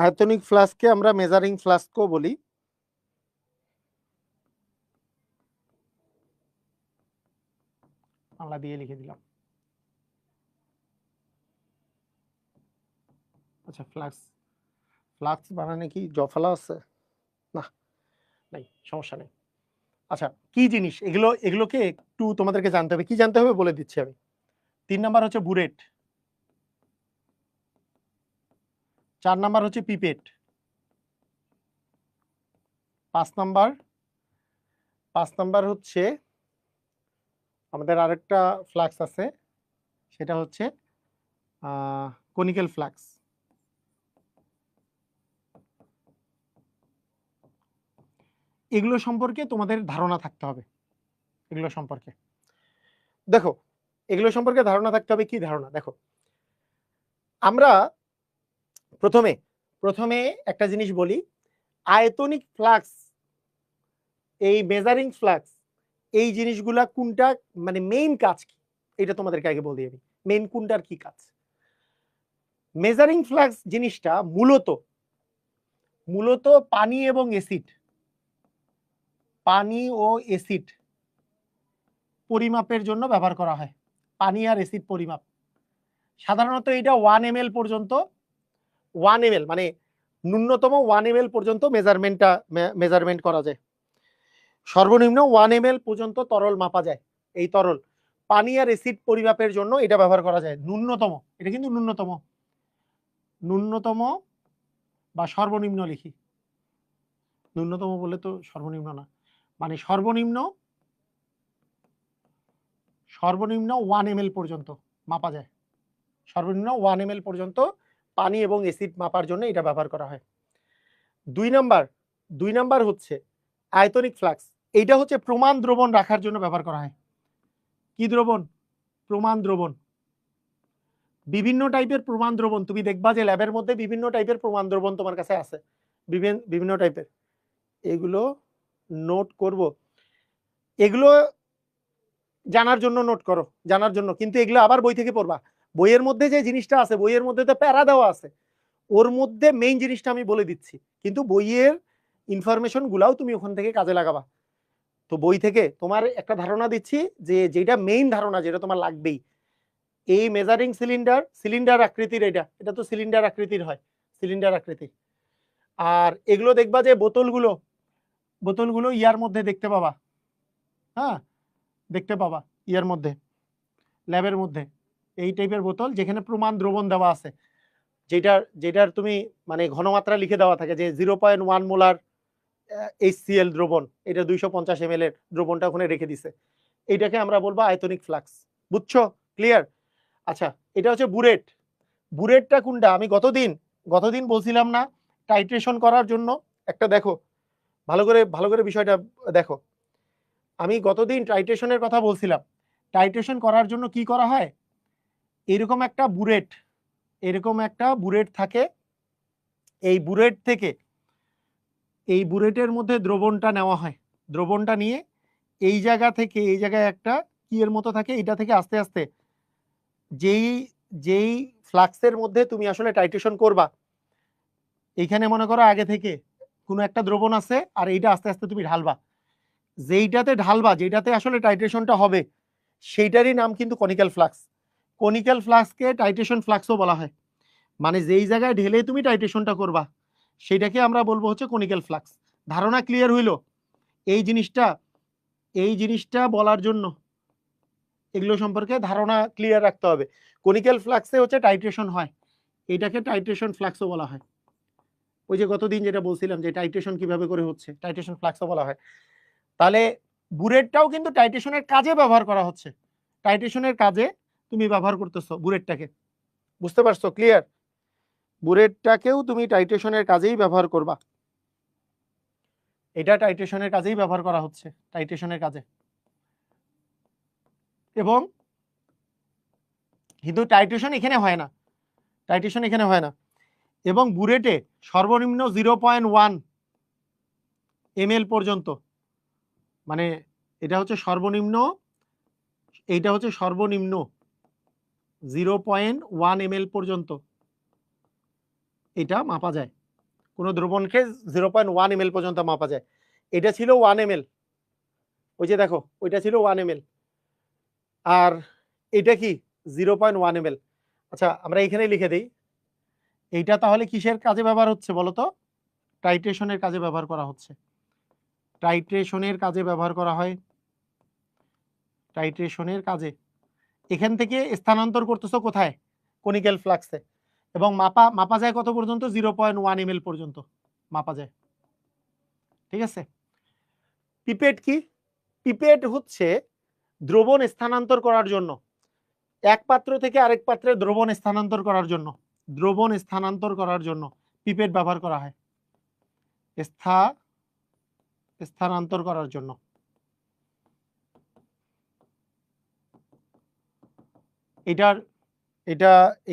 Speaker 1: আয়তনিক ফ্লাস্ককে আমরা মেজারিং ফ্লাস্কও বলি। বাংলা দিয়ে লিখে দিলাম। আচ্ছা, ফ্লাক্স, ফ্লাক্স বানানে কি জফলা আছে? না, নাই, সমস্যা নেই। আচ্ছা, কি জিনিস এগুলো? এগুলোকে একটু তোমাদেরকে জানতে হবে। কি জানতে হবে বলে দিচ্ছি আমি। 3 নাম্বার হচ্ছে বুরেট, 4 নাম্বার হচ্ছে পিপেট, 5 নাম্বার হচ্ছে আমাদের আরেকটা ফ্লাক্স আছে, সেটা হচ্ছে কনিক্যাল ফ্লাক্স। এগুলো সম্পর্কে তোমাদের ধারণা থাকতে হবে। এগুলো সম্পর্কে দেখো, এগুলো সম্পর্কে ধারণা থাকতে হবে। কি ধারণা? দেখো, আমরা প্রথমে একটা জিনিস বলি, আয়তনিক ফ্লাক্স, এই মেজারিং ফ্লাক্স, এই জিনিসগুলা কোনটা, মানে মেইন কাজ কি, এটা তোমাদেরকে আগে বলে দিই। মেইন কোনটার কি কাজ? মেজারিং ফ্লাক্স জিনিসটা মূলত পানি এবং অ্যাসিড, পানি ও অ্যাসিড পরিমাপের জন্য ব্যবহার করা হয়। পানি আর অ্যাসিড পরিমাপ। সাধারণত এটা 1 ml পর্যন্ত, 1 ml মানে ন্যূনতম 1 ml পর্যন্ত মেজারমেন্ট করা যায়। সর্বনিম্ন 1 ml পর্যন্ত তরল মাপা যায়। এই তরল পানি আর অ্যাসিড পরিমাপের জন্য এটা ব্যবহার করা যায়। ন্যূনতম, এটা কিন্তু ন্যূনতম বা সর্বনিম্ন লিখি। ন্যূনতম বলে তো সর্বনিম্ন না, মানে সর্বনিম্ন 1 ml পর্যন্ত মাপা যায়। সর্বনিম্ন 1 ml পর্যন্ত পানি এবং অ্যাসিড মাপার জন্য এটা ব্যবহার করা হয়। 2 নাম্বার হচ্ছে আয়তনিক ফ্লাক্স। এইটা হচ্ছে প্রমাণ দ্রবণ রাখার জন্য ব্যবহার করা হয়। কি দ্রবণ? প্রমাণ দ্রবণ। বিভিন্ন টাইপের প্রমাণ দ্রবণ তুমি দেখবা যে ল্যাবের মধ্যে বিভিন্ন টাইপের প্রমাণ দ্রবণ তোমার কাছে আছে, বিভিন্ন টাইপের। এগুলো নোট করব, এগুলো জানার জন্য নোট করো, জানার জন্য। কিন্তু এগুলো আবার বই থেকে পড়বা। বইয়ের মধ্যে যে জিনিসটা আছে, বইয়ের মধ্যে তো প্যারা দেওয়া আছে, ওর মধ্যে মেইন জিনিসটা আমি বলে দিচ্ছি, কিন্তু বইয়ের ইনফরমেশন গুলাও তুমি ওখান থেকে কাজে লাগাবা। তো বই থেকে তোমার একটা ধারণা দিচ্ছি, যে যেটা মেইন ধারণা, যেটা তোমার লাগবেই, এই মেজারিং সিলিন্ডার আকৃতির, এটা তো সিলিন্ডার আকৃতির হয়, সিলিন্ডার আকৃতির। আর এগুলো দেখবা যে বোতলগুলো ইয়ার মধ্যে দেখতে পাবা। হ্যাঁ, দেখতে পাবা ইয়ার মধ্যে, ল্যাবের মধ্যে এই টাইপের বোতল, যেখানে প্রমাণ দ্রবণ দেওয়া আছে, যেটার তুমি মানে ঘনমাত্রা লিখে দেওয়া থাকে, যে 0.1 মোলার HCl দ্রবণ, এটা 250 ml এর দ্রবণটা ওখানে রেখে দিছে। এটাকে আমরা বলবো আয়তনিক ফ্লাক্স। বুঝছো? ক্লিয়ার? আচ্ছা, এটা হচ্ছে বুরেট। বুরেটটা কোনটা? আমি গতদিন বলছিলাম না টাইট্রেশন করার জন্য? একটা দেখো, ভালো করে বিষয়টা দেখো। আমি গতদিন টাইট্রেশনের কথা বলছিলাম। টাইট্রেশন করার জন্য কি করা হয়? এরকম একটা বুরেট থাকে। এই বুরেট থেকে, এই বুরেটের মধ্যে দ্রবণটা নেওয়া হয়। দ্রবণটা নিয়ে এই জায়গা থেকে এই জায়গায় একটা কি এর মতো থাকে, এটা থেকে আস্তে আস্তে যেই ফ্লাক্সের মধ্যে তুমি আসলে টাইট্রেশন করবা, এইখানে মনে করো আগে থেকে কোনো একটা দ্রবণ আছে, আর এইটা আস্তে আস্তে তুমি ঢালবা। যেটাতে আসলে টাইট্রেশনটা হবে, সেইটারই নাম কিন্তু কনিক্যাল ফ্লাক্স। কনিক্যাল ফ্লাক্সকে টাইট্রেশন ফ্লাক্সও বলা হয়। মানে যেই জায়গায় ঢেলে তুমি টাইট্রেশনটা করবা, সেটাকে আমরা বলবো হচ্ছে কনিক্যাল ফ্লাক্স। ধারণা ক্লিয়ার হইল? এই জিনিসটা বলার জন্য এগুলো সম্পর্কে ধারণা ক্লিয়ার রাখতে হবে। কনিক্যাল ফ্লাক্সে হচ্ছে টাইট্রেশন হয়, এটাকে টাইট্রেশন ফ্লাক্সও বলা হয়। ওই যে গতদিন যেটা বলছিলাম যে টাইট্রেশন কিভাবে করে হচ্ছে, টাইট্রেশন ফ্লাক্সও বলা হয়। তাহলে বুরেটটাও কিন্তু টাইট্রেশনের কাজে ব্যবহার করা হচ্ছে। টাইট্রেশনের কাজে তুমি ব্যবহার করতেছো বুরেটটাকে। বুঝতে পারছো? ক্লিয়ার? বুরেটটাকেও তুমি টাইট্রেশনের কাজেই ব্যবহার করবা। এটা টাইট্রেশনের কাজেই ব্যবহার করা হচ্ছে, টাইট্রেশনের কাজে। এবং কিন্তু টাইট্রেশন এখানে হয় না, টাইট্রেশন এখানে হয় না। এবং বুরেটে সর্বনিম্ন 0.1 ml পর্যন্ত, মানে এটা হচ্ছে সর্বনিম্ন, এইটা হচ্ছে সর্বনিম্ন 0.1 ml পর্যন্ত এটা মাপা যায়, কোনো দ্রবণকে 0.1 ml পর্যন্ত মাপা যায়। এটা ছিল 1 ml, ওই যে দেখো ওইটা ছিল 1 ml, আর এটা কি 0.1 ml। আচ্ছা আমরা এখানে লিখে দিই, এইটা তাহলে কিসের কাজে ব্যবহার হচ্ছে বলো তো? টাইট্রেশনের কাজে ব্যবহার করা হচ্ছে, টাইট্রেশনের কাজে ব্যবহার করা হয়, টাইট্রেশনের কাজে। এখান থেকে স্থানান্তর করতেছো কোথায়? কনিক্যাল ফ্লাক্সে। এবং মাপা যায় কত পর্যন্ত? 0.1 ml পর্যন্ত মাপা যায়, ঠিক আছে। পিপেট কি? পিপেট হচ্ছে দ্রবণ স্থানান্তর করার জন্য, এক পাত্র থেকে আরেক পাত্রে দ্রবণ স্থানান্তর করার জন্য, দ্রবণ স্থানান্তর করার জন্য পিপেট ব্যবহার করা হয়, স্থানান্তর করার জন্য।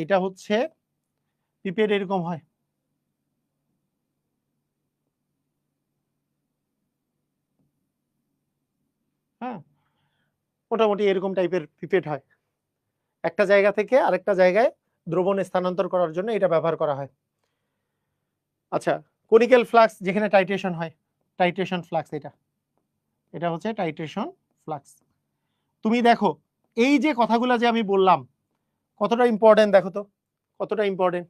Speaker 1: এটা হচ্ছে পিপেট, এরকম হয়। হ্যাঁ, মোটামুটি এরকম টাইপের পিপেট হয়, একটা জায়গা থেকে আরেকটা জায়গায় দ্রবণ স্থানান্তর করার জন্য এটা ব্যবহার করা হয়। আচ্ছা, কনিক্যাল ফ্লাক্স যেখানে টাইট্রেশন হয়, টাইট্রেশন ফ্লাক্স, এটা হচ্ছে টাইট্রেশন ফ্লাক্স। তুমি দেখো এই যে কথাগুলো যে আমি বললাম কতটা ইম্পর্টেন্ট, দেখো তো কতটা ইম্পর্টেন্ট।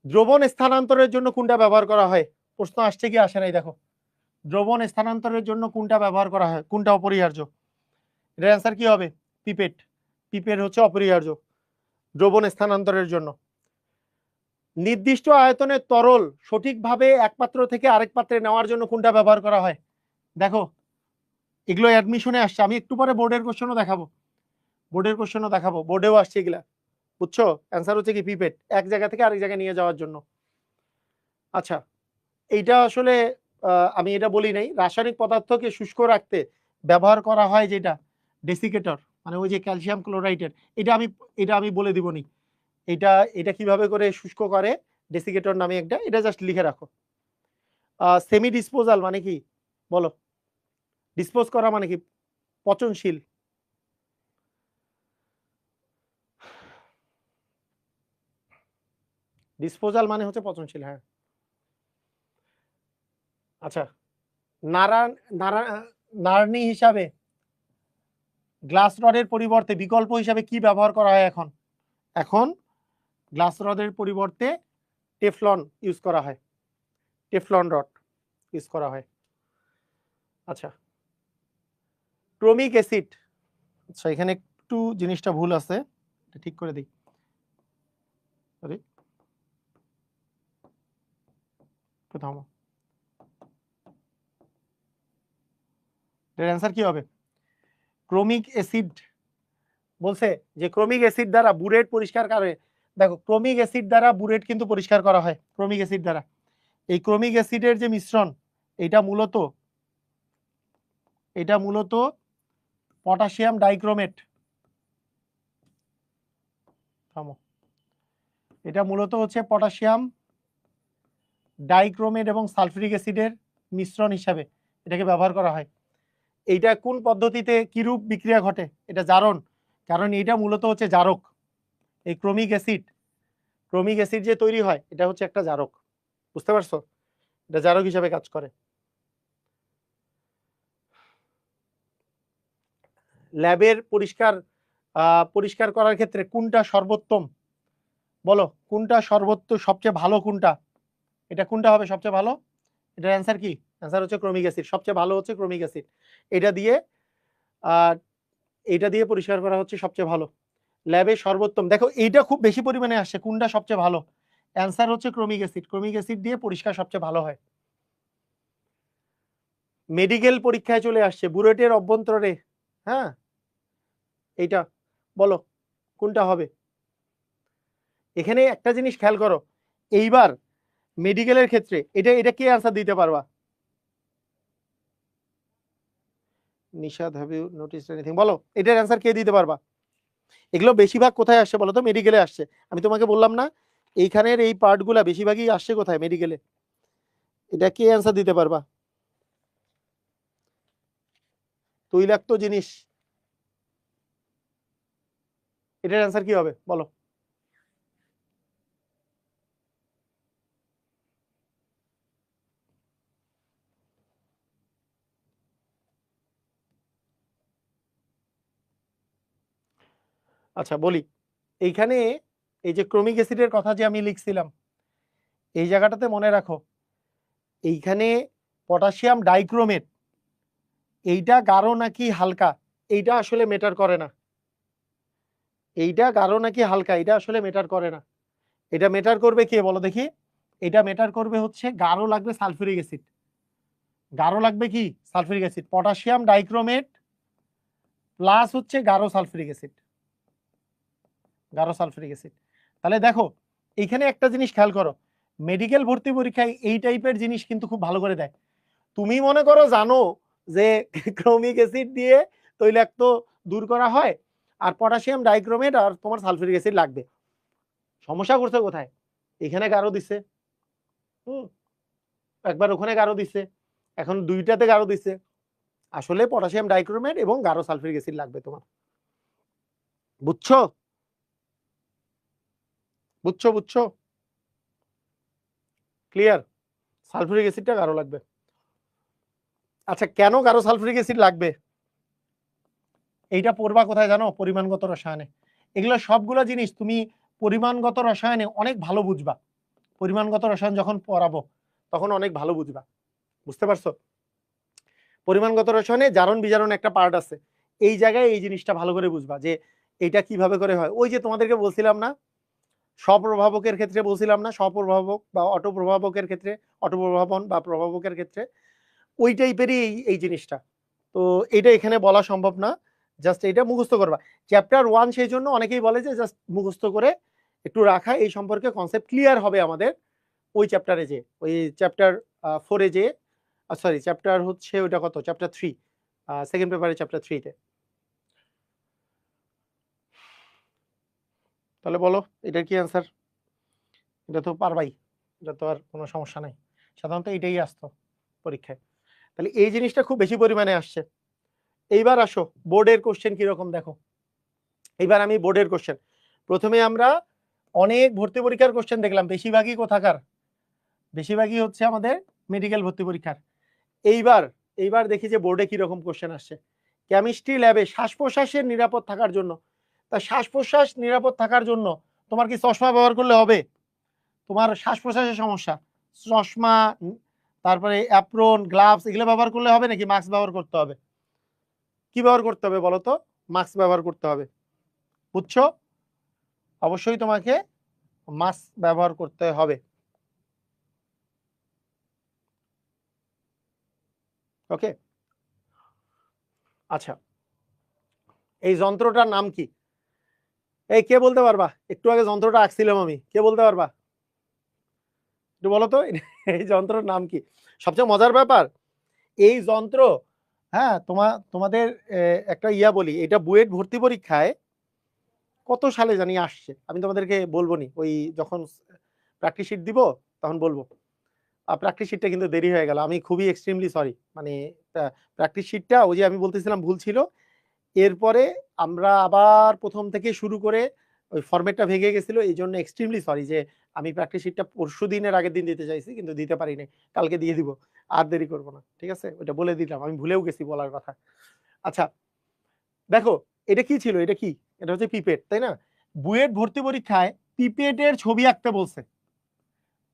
Speaker 1: দ্রবণ স্থানান্তরের জন্য কোনটা ব্যবহার করা হয়? প্রশ্ন আসছে কি আসে নাই? দেখো, দ্রবণ স্থানান্তরের জন্য কোনটা ব্যবহার করা হয়, কোনটা অপরিহার্য? এটার অ্যান্সার কি হবে? পিপেট। পিপেট হচ্ছে অপরিহার্য দ্রবণ স্থানান্তরের জন্য। নির্দিষ্ট আয়তনের তরল সঠিকভাবে এক পাত্র থেকে আরেক পাত্রে নেওয়ার জন্য কোনটা ব্যবহার করা হয়? দেখো এগুলো অ্যাডমিশনে আসছে, আমি একটু পরে বোর্ডের কোশ্চেনও দেখাবো, বোর্ডেও আসছে এগুলা, বুঝছো? অ্যান্সার হচ্ছে কি পিপেট, এক জায়গা থেকে আরেক জায়গায় নিয়ে যাওয়ার জন্য। আচ্ছা, এইটা আসলে আমি এটা বলি নাই, রাসায়নিক পদার্থকে শুষ্ক রাখতে ব্যবহার করা হয় যেটা ডেসিকেটর, মানে ওই যে ক্যালসিয়াম ক্লোরাইডের, এটা আমি বলে দিবনি, এটা কিভাবে করে শুষ্ক করে, ডেসিকেটর নামে একটা, এটা জাস্ট লিখে রাখো। সেমি ডিসপোজাল মানে কি বলো? ডিসপোজ করা মানে কি? পচনশীল। ডিসপোজাল মানে হচ্ছে পচনশীল, হ্যাঁ। আচ্ছা, নারনি হিসাবে গ্লাস রডের পরিবর্তে বিকল্প হিসাবে কি ব্যবহার করা হয় এখন? এখন গ্লাস রডের পরিবর্তে টেফলন ইউজ করা হয়, টেফলন রড ইউজ করা হয়। আচ্ছা, ক্রোমিক অ্যাসিড, আচ্ছা এখানে একটু জিনিসটা ভুল আছে, ঠিক করে দিই। সরি, প্রথম এর অ্যান্সার কি হবে? ক্রোমিক অ্যাসিড বলছে যে ক্রোমিক অ্যাসিড দ্বারা বুরেট পরিষ্কার করে। দেখো ক্রোমিক অ্যাসিড দ্বারা বুরেট কিন্তু পরিষ্কার করা হয়, ক্রোমিক অ্যাসিড দ্বারা। এই ক্রোমিক অ্যাসিডের যে মিশ্রণ, এটা মূলত পটাশিয়াম ডাইক্রোমেট, এটা মূলত হচ্ছে পটাশিয়াম ডাইক্রোমেট এবং সালফিউরিক অ্যাসিডের মিশ্রণ হিসাবে এটাকে ব্যবহার করা হয়। এইটা কোন পদ্ধতিতে কিরূপ বিক্রিয়া ঘটে? এটা জারণ, কারণ এটা মূলত হচ্ছে জারক। এই ক্রোমিক অ্যাসিড যে তৈরি হয় এটা হচ্ছে একটা জারক, বুঝতে পারছো? এটা জারক হিসাবে কাজ করে। ল্যাবের পরিষ্কার করার ক্ষেত্রে কোনটা সর্বোত্তম বলো? কোনটা সবচেয়ে ভালো কোনটা? এটা কোনটা হবে সবচেয়ে ভালো? এটার অ্যান্সার কি? অ্যান্সার হচ্ছে ক্রোমিক অ্যাসিড, সবচেয়ে ভালো হচ্ছে ক্রোমিক অ্যাসিড। এটা দিয়ে পরিষ্কার করা হচ্ছে সবচেয়ে ভালো। ল্যাবে সর্বোত্তম, দেখো এইটা খুব বেশি পরিমাণে আসছে, কোনটা সবচেয়ে ভালো? অ্যান্সার হচ্ছে ক্রোমিক অ্যাসিড, ক্রোমিক অ্যাসিড দিয়ে পরিষ্কার সবচেয়ে ভালো হয়। মেডিকেল পরীক্ষায় চলে আসছে বুরেটের অভ্যন্তরে, হ্যাঁ, এইটা বলো কোনটা হবে? এখানে একটা জিনিস খেয়াল করো, এইবার মেডিকেলের ক্ষেত্রে এটা কি অ্যান্সার দিতে পারবা? Nishad, have you noticed anything? বলো, এটার অ্যান্সার কে দিতে পারবা? এগুলো বেশিরভাগ কোথায় আসছে বলো তো? মেডিকেলে আসছে। আমি তোমাকে বললাম না এইখানের এই পার্টগুলা বেশিরভাগই আসছে কোথায়? মেডিকেলে। এটা কে অ্যান্সার দিতে পারবা? তৈলাক্ত জিনিস, এটার অ্যান্সার কি হবে বলো? আচ্ছা বলি, এইখানে এই যে ক্রোমিক অ্যাসিডের কথা যে আমি লিখছিলাম, এই জায়গাটাতে মনে রাখো এইখানে পটাশিয়াম ডাইক্রোমেট, এইটা গাঢ় নাকি হালকা এইটা আসলে ম্যাটার করে না। এইটা গাঢ় নাকি হালকা এটা আসলে ম্যাটার করে না। এটা ম্যাটার করবে কে বলো দেখি? এটা ম্যাটার করবে হচ্ছে গাঢ় লাগবে সালফিউরিক অ্যাসিড। গাঢ় লাগবে কি? Sulphuric acid. Potassium dichromate plus হচ্ছে গাঢ় সালফিউরিক অ্যাসিড। গাঢ় সালফিউরিক অ্যাসিড। তাহলে দেখো এইখানে একটা জিনিস খেয়াল করো, মেডিকেল ভর্তি পরীক্ষায় এই টাইপের জিনিস কিন্তু খুব ভালো করে দেয়। তুমি মনে করো জানো যে ক্রোমিক অ্যাসিড দিয়ে তৈলাক্ত দূর করা হয়, আর পটাশিয়াম ডাইক্রোমেট আর তোমার সালফিউরিক অ্যাসিড লাগবে। সমস্যা করছে কোথায়? এখানে গাঢ় দিচ্ছে, একবার ওখানে গাঢ় দিচ্ছে, এখন দুইটাতে গাঢ় দিচ্ছে। আসলে পটাশিয়াম ডাইক্রোমেট এবং গাঢ় সালফিউরিক অ্যাসিড লাগবে তোমার। বুঝছো? বুঝছো? বুঝছো? ক্লিয়ার? সালফিউরিক অ্যাসিডটা গাঢ় লাগবে। আচ্ছা কেন গাঢ় সালফিউরিক অ্যাসিড লাগবে এইটা পড়বা কোথায় জানো? পরিমাণগত রসায়নে। এগুলো সবগুলো জিনিস তুমি পরিমাণগত রসায়নে অনেক ভালো বুঝবা। পরিমাণগত রসায়ন যখন পড়াবো তখন অনেক ভালো বুঝবা। বুঝতে পারছো? পরিমাণগত রসায়নে জারণ বিজারণ একটা পার্ট আছে, এই জায়গায় এই জিনিসটা ভালো করে বুঝবা যে এটা কিভাবে করে হয়। ওই যে তোমাদেরকে বলছিলাম না স্বপ্রভাবকের ক্ষেত্রে, বলছিলাম না স্বপ্রভাবক বা অটোপ্রভাবকের ক্ষেত্রে, অটোপ্রভাবন বা প্রভাবকের ক্ষেত্রে ওই টাইপেরই এই জিনিসটা। তো এটা এখানে বলা সম্ভব না, জাস্ট এটা মুখস্থ করবা। চ্যাপ্টার 1 সেই জন্য অনেকেই বলে যে জাস্ট মুখস্থ করে একটু রাখা, এই সম্পর্কে কনসেপ্ট ক্লিয়ার হবে আমাদের ওই চ্যাপ্টারে যে, ওই চ্যাপ্টার 4-এ যে, সরি চ্যাপ্টার হচ্ছে ওইটা কত, চ্যাপ্টার 3, সেকেন্ড পেপারে চ্যাপ্টার 3-তে। তাহলে বলো এটার কি অ্যান্সার? এটা তো পারবাই, এটা তো আর কোনো সমস্যা নাই, সাধারণত এটাই আসতো পরীক্ষায়। তাহলে এই জিনিসটা খুব বেশি পরিমাণে আসছে। এইবার আসো বোর্ডের কোশ্চেন কিরকম দেখো। এইবার আমি বোর্ডের কোশ্চেন, প্রথমে আমরা অনেক ভর্তি পরীক্ষার কোশ্চেন দেখলাম, বেশিরভাগই কোথাকার? বেশিরভাগই হচ্ছে আমাদের মেডিকেল ভর্তি পরীক্ষার। এইবার এইবার দেখি যে বোর্ডে কিরকম কোশ্চেন আসছে। কেমিস্ট্রি ল্যাবে শ্বাস প্রশ্বাসের নিরাপদ থাকার জন্য, তা শ্বাস প্রশ্বাস নিরাপদ থাকার জন্য তোমার কি চশমা ব্যবহার করলে হবে? তোমার শ্বাস প্রশ্বাসের সমস্যা, চশমা, তারপরে অ্যাপ্রন, গ্লাভস এগুলো ব্যবহার করলে হবে নাকি মাস্ক ব্যবহার করতে হবে? কি ব্যবহার করতে হবে বলো তো? মাস্ক ব্যবহার করতে হবে। বুঝছো? অবশ্যই তোমাকে মাস্ক ব্যবহার করতে হবে। ওকে, আচ্ছা এই যন্ত্রটার নাম কি? এই কে বলতে পারবা? একটু আগে যন্ত্রটা আঁকছিলাম আমি, কে বলতে পারবা? একটু বলো তো এই যন্ত্রের নাম কি? সবচেয়ে মজার ব্যাপার এই যন্ত্র, হ্যাঁ তোমাদের একটা ইয়া বলি, এটা বুয়েট ভর্তি পরীক্ষায় কত সালে জানি আসছে, আমি তোমাদেরকে বলবো নি, ওই যখন প্র্যাকটিস শিট দিব তখন বলবো। প্র্যাকটিস শিটটা কিন্তু দেরি হয়ে গেল, আমি খুবই এক্সট্রিমলি সরি। মানে প্র্যাকটিস শিটটা ওই যে আমি বলতেছিলাম ভুল ছিল, এরপরে আমরা আবার প্রথম থেকে শুরু করে ওই ফরম্যাটটা ভেঙে গেছিল, এই জন্য এক্সট্রিমলি সরি যে আমি প্র্যাকটিস শিটটা পরশু দিনের আগের দিন দিতে চাইছি কিন্তু দিতে পারিনি। কালকে দিয়ে দিব, আর দেরি করবো না, ঠিক আছে? ওটা বলে দিলাম, আমি ভুলেও গেছি বলার কথা। আচ্ছা দেখো এটা কি ছিল, এটা কি? এটা হচ্ছে পিপেট, তাই না? বুয়েট ভর্তি পরীক্ষায় পিপেটের ছবি আঁকতে বলছে।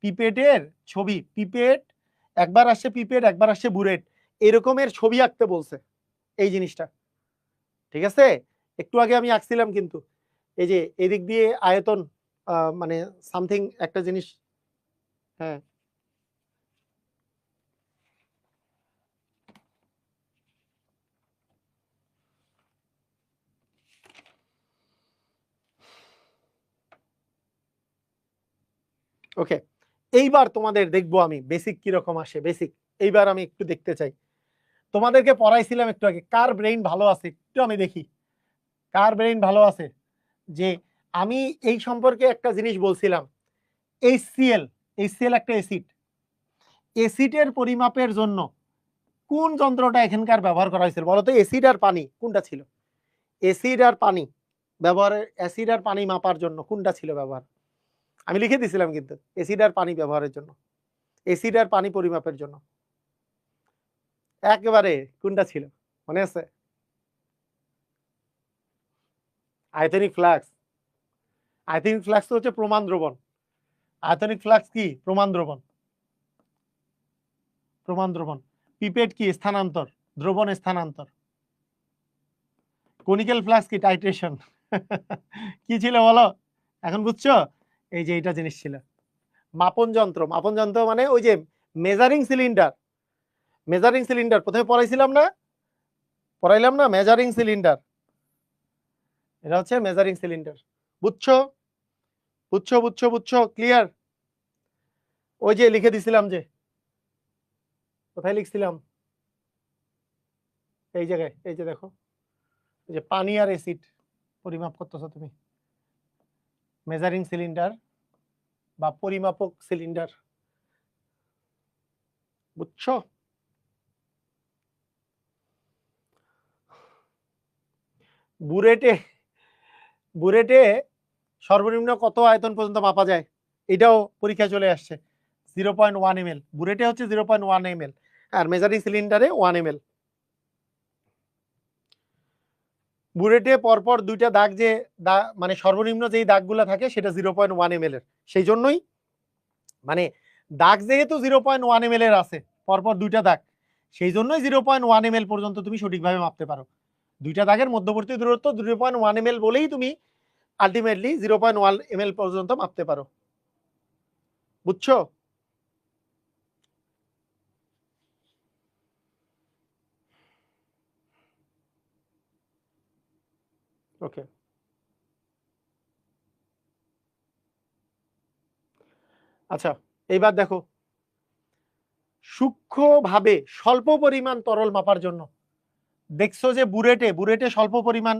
Speaker 1: পিপেটের ছবি, পিপেট একবার আসছে, পিপেট একবার আসছে বুয়েট, এরকমের ছবি আঁকতে বলছে এই জিনিসটা, ঠিক আছে? একটু আগে আমি আঁকছিলাম কিন্তু, এই যে এদিক দিয়ে আয়তন, মানে সামথিং একটা জিনিস। হ্যাঁ ওকে, এইবার তোমাদের দেখবো আমি বেসিক কিরকম আসে, বেসিক এইবার আমি একটু দেখতে চাই। তোমাদেরকে পড়াইছিলাম একটু আগে, কার ব্রেইন ভালো আছে একটু আমি দেখি, কার ব্রেইন ভালো আছে। যে আমি এই সম্পর্কে একটা জিনিস বলছিলাম, HCl, HCl একটা অ্যাসিড, অ্যাসিডের পরিমাপের জন্য কোন যন্ত্রটা এখানকার ব্যবহার করা হয়েছিল বলো তো? অ্যাসিড আর পানি কোনটা ছিল? অ্যাসিড আর পানি ব্যবহারের, অ্যাসিড আর পানি মাপার জন্য কোনটা ছিল ব্যবহার? আমি লিখে দিছিলাম কিন্তু, অ্যাসিড আর পানি ব্যবহারের জন্য, অ্যাসিড আর পানি পরিমাপের জন্য একেবারে কোনটা ছিল মনে আছে? আয়তনিক ফ্লাক্স। আয়তনিক ফ্লাক্স তো হচ্ছে প্রমাণ দ্রবণ। আয়তনিক ফ্লাক্স কি? প্রমাণ দ্রবণ। প্রমাণ দ্রবণ। পিপেট কি? স্থানান্তর, দ্রবণ স্থানান্তর। কনিক্যাল ফ্লাক্স কি? টাইট্রেশন। কি ছিল বলো এখন বুঝছো? এই যে এটা জিনিস ছিল মাপন যন্ত্র। মাপন যন্ত্র মানে ওই যে মেজারিং সিলিন্ডার। মেজারিং সিলিন্ডার প্রথমে পড়াইছিলাম না, পড়াইলাম না? মেজারিং সিলিন্ডার, এটা হচ্ছে মেজারিং সিলিন্ডার। বুঝছো? বুঝছো বুঝছো বুঝছো? ক্লিয়ার? ওই যে লিখে দিছিলাম, যে কোথায় লিখছিলাম, এই জায়গায়, এই যে দেখো, এই যে পানি আর অ্যাসিড পরিমাপ করতেছো তুমি, মেজারিং সিলিন্ডার বা পরিমাপক সিলিন্ডার। বুঝছো? বুরেটে, বুরেটে সর্বনিম্ন কত আয়তন পর্যন্ত মাপা যায়? এটাও পরীক্ষায় চলে আসছে। 0.1 ml। বুরেটে হচ্ছে 0.1 ml, আর মেজারিং সিলিন্ডারে 1 ml। বুলেটে পরপর দুইটা দাগ, যে মানে সর্বনিম্ন যেই দাগগুলো থাকে সেটা 0.1 ml এর। সেই জন্যই মানে দাগ যেহেতু 0.1 ml এর আছে, পরপর দুইটা দাগ, সেই জন্যই 0.1 ml পর্যন্ত তুমি সঠিকভাবে মাপতে পারো। দুইটা দাগের মধ্যবর্তী দূরত্ব 0.1 ml বলেই তুমি আলটিমেটলি 0.1 ml পর্যন্ত মাপতে পারো। বুঝছো? ওকে, আচ্ছা এইবার দেখো, সূক্ষ্মভাবে স্বল্প পরিমাণ তরল মাপার জন্য দেখছো যে বুরেটে, বুরেটে স্বল্প পরিমাণ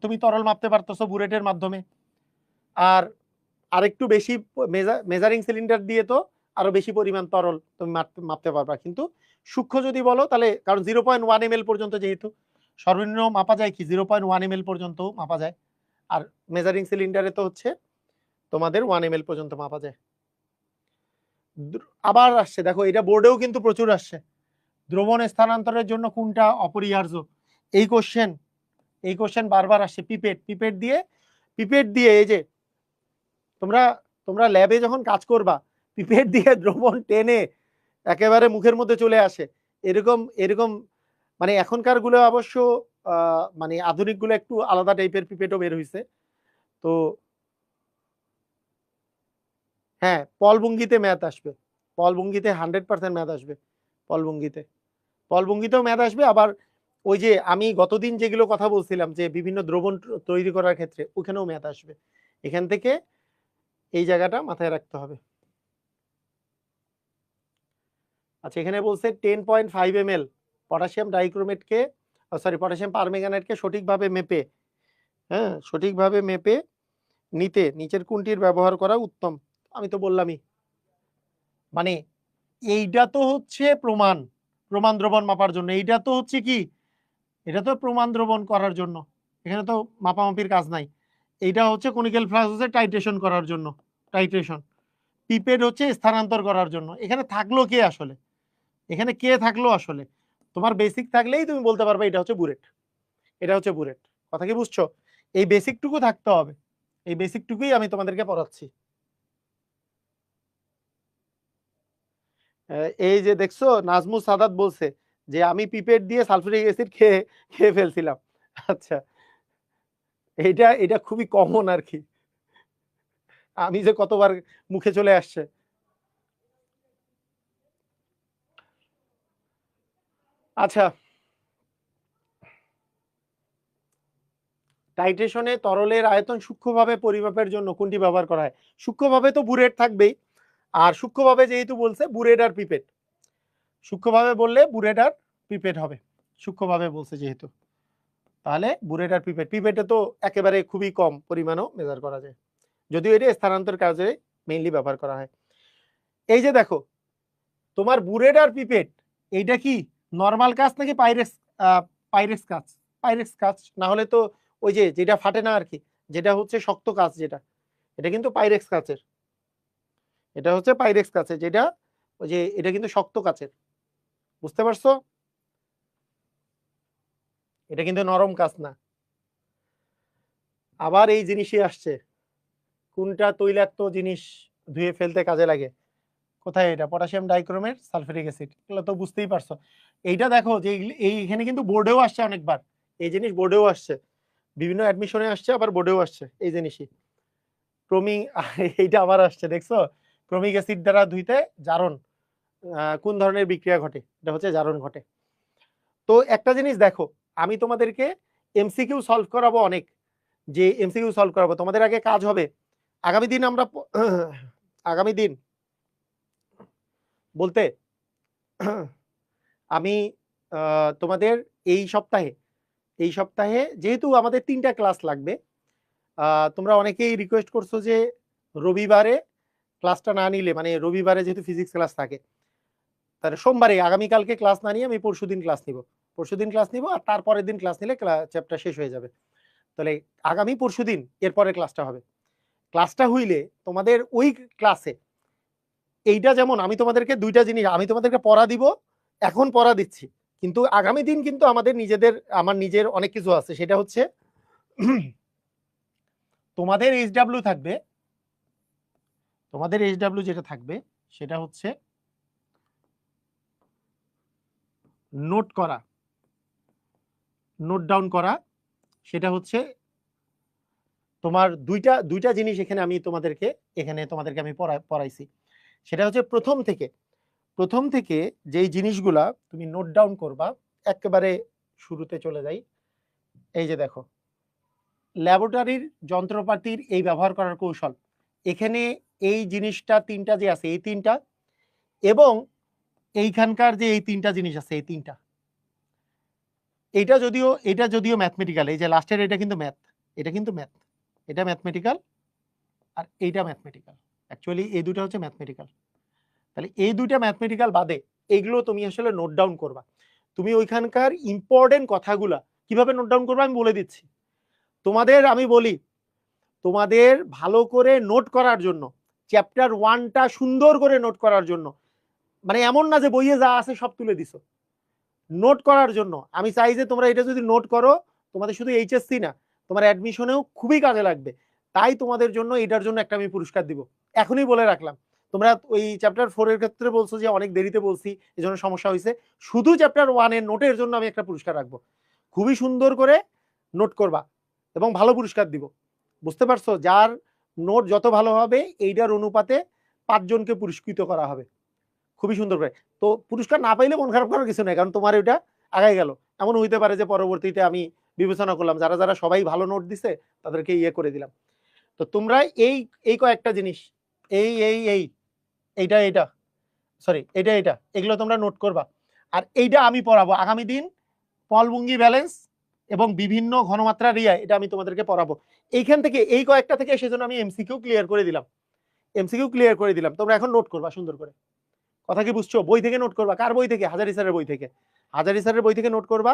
Speaker 1: তুমি তরল মাপতে পারতেছো বুরেটের মাধ্যমে। আর আরেকটু বেশি মেজারিং সিলিন্ডার দিয়ে তো আরো বেশি পরিমাণ তরল তুমি মাপতে পারবা। কিন্তু সূক্ষ্ম যদি বলো তাহলে, কারণ 0.1 ml পর্যন্ত যেহেতু সর্বনিম্ন মাপা যায়, কি 0.1 ml পর্যন্ত মাপা যায়, আর মেজারিং সিলিন্ডারে তো হচ্ছে তোমাদের 1 ml পর্যন্ত মাপা যায়। আবার আসছে দেখো, এটা বোর্ডেও কিন্তু প্রচুর আসছে, দ্রবণ স্থানান্তরের জন্য কোনটা অপরিহার্য? এই কোশ্চেন, এই কোশ্চেন বারবার আসছে। পিপেট, পিপেট দিয়ে, পিপেট দিয়ে এই যে তোমরা, তোমরা ল্যাবে যখন কাজ করবা, পিপেট দিয়ে দ্রবণ টেনে একেবারে মুখের মধ্যে চলে আসে, এরকম এরকম মানে এখনকার গুলো অবশ্য মানে আধুনিক গুলো একটু আলাদা টাইপের পিপেটও বের হয়েছে। তো হ্যাঁ, পলভঙ্গিতে ম্যাথ আসবে, পলভঙ্গিতে 100% ম্যাথ আসবে। পলভঙ্গিতে, পলভঙ্গিতেও ম্যাথ আসবে। আবার ওই যে আমি গতদিন যেগুলো কথা বলছিলাম যে বিভিন্ন দ্রবণ তৈরি করার ক্ষেত্রে, ওখানেও ম্যাথ আসবে। এখান থেকে এই জায়গাটা মাথায় রাখতে হবে। আচ্ছা, এখানে বলছে 10.5 ml পটাশিয়াম ডাইক্রোমেটকে, সরি পটাশিয়াম পারম্যাঙ্গানেটকে সঠিকভাবে মেপে, হ্যাঁ সঠিকভাবে মেপে নিতে নিচের কোনটির ব্যবহার করা উত্তম? আমি তো বললামই, মানে এইটা তো হচ্ছে প্রমাণ, প্রমাণ দ্রবণ মাপার জন্য। এইটা তো হচ্ছে কি, এটা তো প্রমাণ দ্রবণ করার জন্য, এখানে তো মাপামাপির কাজ নাই। এইটা হচ্ছে কনিক্যাল ফ্লাক্স হচ্ছে টাইট্রেশন করার জন্য, টাইট্রেশন। পিপেড হচ্ছে স্থানান্তর করার জন্য। এখানে থাকলো কে আসলে? এখানে কে থাকলো আসলে? তোমার বেসিক থাকলেই তুমি বলতে পারবে এটা হচ্ছে বুরেট, এটা হচ্ছে বুরেট। কথা কি বুঝছো? এই বেসিকটুকু থাকতে হবে, এই বেসিকটুকুই আমি তোমাদেরকে পড়াচ্ছি। এই যে দেখছো, নাজমুল সাদাত বলছে যে আমি পিপেট দিয়ে সালফিউরিক অ্যাসিড খেয়ে খেয়ে ফেলছিলাম। আচ্ছা, এটা এটা খুবই কমন আর কি, আমি যে কতবার মুখে চলে আসছে। আচ্ছা, টাইট্রেশনে তরলের আয়তন সূক্ষ্মভাবে পরিমাপের জন্য কোনটি ব্যবহার করা হয়? সূক্ষ্মভাবে তো বুরেট থাকবেই, আর সূক্ষ্মভাবে যেহেতু বলছে বুরেট আর পিপেট, সূক্ষ্মভাবে বললে বুরেট আর পিপেট হবে, সূক্ষ্মভাবে বলছে যেহেতু, তাহলে বুরেট আর পিপেট। পিপেটে তো একেবারে খুবই কম পরিমাণও মেজার করা যায়, যদিও এটা স্থানান্তর কাজে মেইনলি ব্যবহার করা হয়। এই যে দেখো তোমার বুরেট আর পিপেট, এইটা কি নর্মাল কাজ নাকি পাইরেক্স পাইরেক্স কাজ? পাইরেক্স কাজ না হলে তো ওই যে যেটা ফাটে না আর কি, যেটা হচ্ছে শক্ত কাজ, যেটা এটা কিন্তু পাইরেক্স কাচের, এটা হচ্ছে পাইরেক্স কাচের, যেটা ওই যে এটা কিন্তু শক্ত কাচের, বুঝতে পারছো? এটা কিন্তু নরম কাজ না। আবার এই জিনিসই আসছে, কোনটা তৈলাক্ত জিনিস ধুয়ে ফেলতে কাজে লাগে? কোথায় এটা? পটাশিয়াম ডাইক্রোমেট সালফিউরিক অ্যাসিড, এগুলো তো বুঝতেই পারছো। এইটা দেখো যে এইখানে কিন্তু বোর্ডেও আসছে অনেকবার, এই জিনিস বোর্ডেও আসছে, বিভিন্ন অ্যাডমিশনে আসছে, আবার বোর্ডেও আসছে এই জিনিসই। ক্রোমিক, এইটা আবার আসছে, দেখছো? ক্রোমিক অ্যাসিড দ্বারা ধুইতে জারণ কোন ধরনের বিক্রিয়া ঘটে? এটা হচ্ছে জারণ ঘটে। তো একটা জিনিস দেখো, আমি তোমাদেরকে এমসিকিউ সলভ করাবো অনেক, যে এমসিকিউ সলভ করাবো, তোমাদের আগে কাজ হবে আগামী দিন আমরা আগামী দিন বলতে আমি তোমাদের এই সপ্তাহে যেহেতু আমাদের 3টা ক্লাস লাগবে, তোমরা অনেকেই রিকোয়েস্ট করছো যে রবিবারে ক্লাসটা না নিলে, মানে রবিবারে যেহেতু ফিজিক্স ক্লাস থাকে, তাহলে সোমবারে আগামীকালকে ক্লাস না নিয়ে আমি পরশুদিন ক্লাস নিব, আর তারপরের দিন ক্লাস নিলে চ্যাপ্টার শেষ হয়ে যাবে। তাহলে আগামী পরশুদিন এরপরে ক্লাসটা হবে। ক্লাসটা হইলে তোমাদের ওই ক্লাসে এইটা, যেমন আমি তোমাদেরকে 2টা জিনিস আমি তোমাদেরকে পড়া দিব, এখন পড়া দিচ্ছি, কিন্তু আগামী দিন কিন্তু আমার নিজের অনেক কিছু আছে। সেটা হচ্ছে তোমাদের এইচডব্লিউ থাকবে, যেটা থাকবে সেটা হচ্ছে নোট ডাউন করা। সেটা হচ্ছে তোমার দুইটা জিনিস এখানে তোমাদেরকে আমি পড়াইছি। সেটা হচ্ছে প্রথম থেকে যেই জিনিসগুলা তুমি নোট ডাউন করবা, একেবারে শুরুতে চলে যাই। এই যে দেখো, ল্যাবরেটরির যন্ত্রপাতির এই ব্যবহার করার কৌশল, এখানে এই জিনিসটা 3টা যে আছে, এই 3টা, এবং এইখানকার যে এই 3টা জিনিস আছে, এই 3টা, এটা যদিও ম্যাথমেটিক্যাল, এই যে লাস্টের এটা কিন্তু ম্যাথ, এটা ম্যাথমেটিক্যাল, আর এইটা ম্যাথমেটিক্যাল। অ্যাকচুয়ালি এই দুটো হচ্ছে ম্যাথমেটিক্যাল। তাহলে এই দুইটা ম্যাথমেটিক্যাল বাদে এইগুলো তুমি আসলে নোট ডাউন করবা। তুমি ওইখানকার ইম্পর্টেন্ট কথাগুলা কিভাবে নোট ডাউন করবা আমি বলে দিচ্ছি তোমাদের। আমি বলি, তোমাদের ভালো করে নোট করার জন্য, চ্যাপ্টার 1টা সুন্দর করে নোট করার জন্য, মানে এমন না যে বইয়ে যা আছে সব তুলে দিছো, নোট করার জন্য আমি চাই যে তোমরা এটা যদি নোট করো, তোমাদের শুধু এইচএসসি না, তোমার অ্যাডমিশনেও খুবই কাজে লাগবে। তাই তোমাদের জন্য এটার জন্য একটা আমি পুরস্কার দিব, এখনই বলে রাখলাম। তোমরা ওই চ্যাপ্টার 4 এর ক্ষেত্রে বলছো যে অনেক দেরিতে বলছি, এজন্য সমস্যা হয়েছে, শুধু চ্যাপ্টার 1 এর নোটের জন্য আমি একটা পুরস্কার রাখবো। খুবই সুন্দর করে নোট করবা এবং ভালো পুরস্কার দিব, বুঝতে পারছো? যার নোট যত ভালো হবে এইটার অনুপাতে 5 জনকে পুরস্কৃত করা হবে খুবই সুন্দর করে। তো পুরস্কার না পাইলে মন খারাপ করার কিছু নেই, কারণ তোমার ওইটা আগাই গেল। এমন হইতে পারে যে পরবর্তীতে আমি বিবেচনা করলাম যারা যারা সবাই ভালো নোট দিছে তাদেরকে ইয়ে করে দিলাম। তো তোমরা এই এই কয়েকটা জিনিস, এই এই এই এইটা সরি এটা এগুলো তোমরা নোট করবা। আর এইটা আমি পড়াবো আগামী দিন, পলভঙ্গি ব্যালেন্স এবং বিভিন্ন ঘনমাত্রা রিয়া, এটা আমি তোমাদেরকে পড়াবো এইখান থেকে, এই কয়েকটা থেকে। সেজন্য আমি এমসিকিউ ক্লিয়ার করে দিলাম, তোমরা এখন নোট করবা সুন্দর করে। কথা কি বুঝছো? বই থেকে নোট করবা। কার বই থেকে? হাজারি স্যারের বই থেকে। হাজারি স্যারের বই থেকে নোট করবা।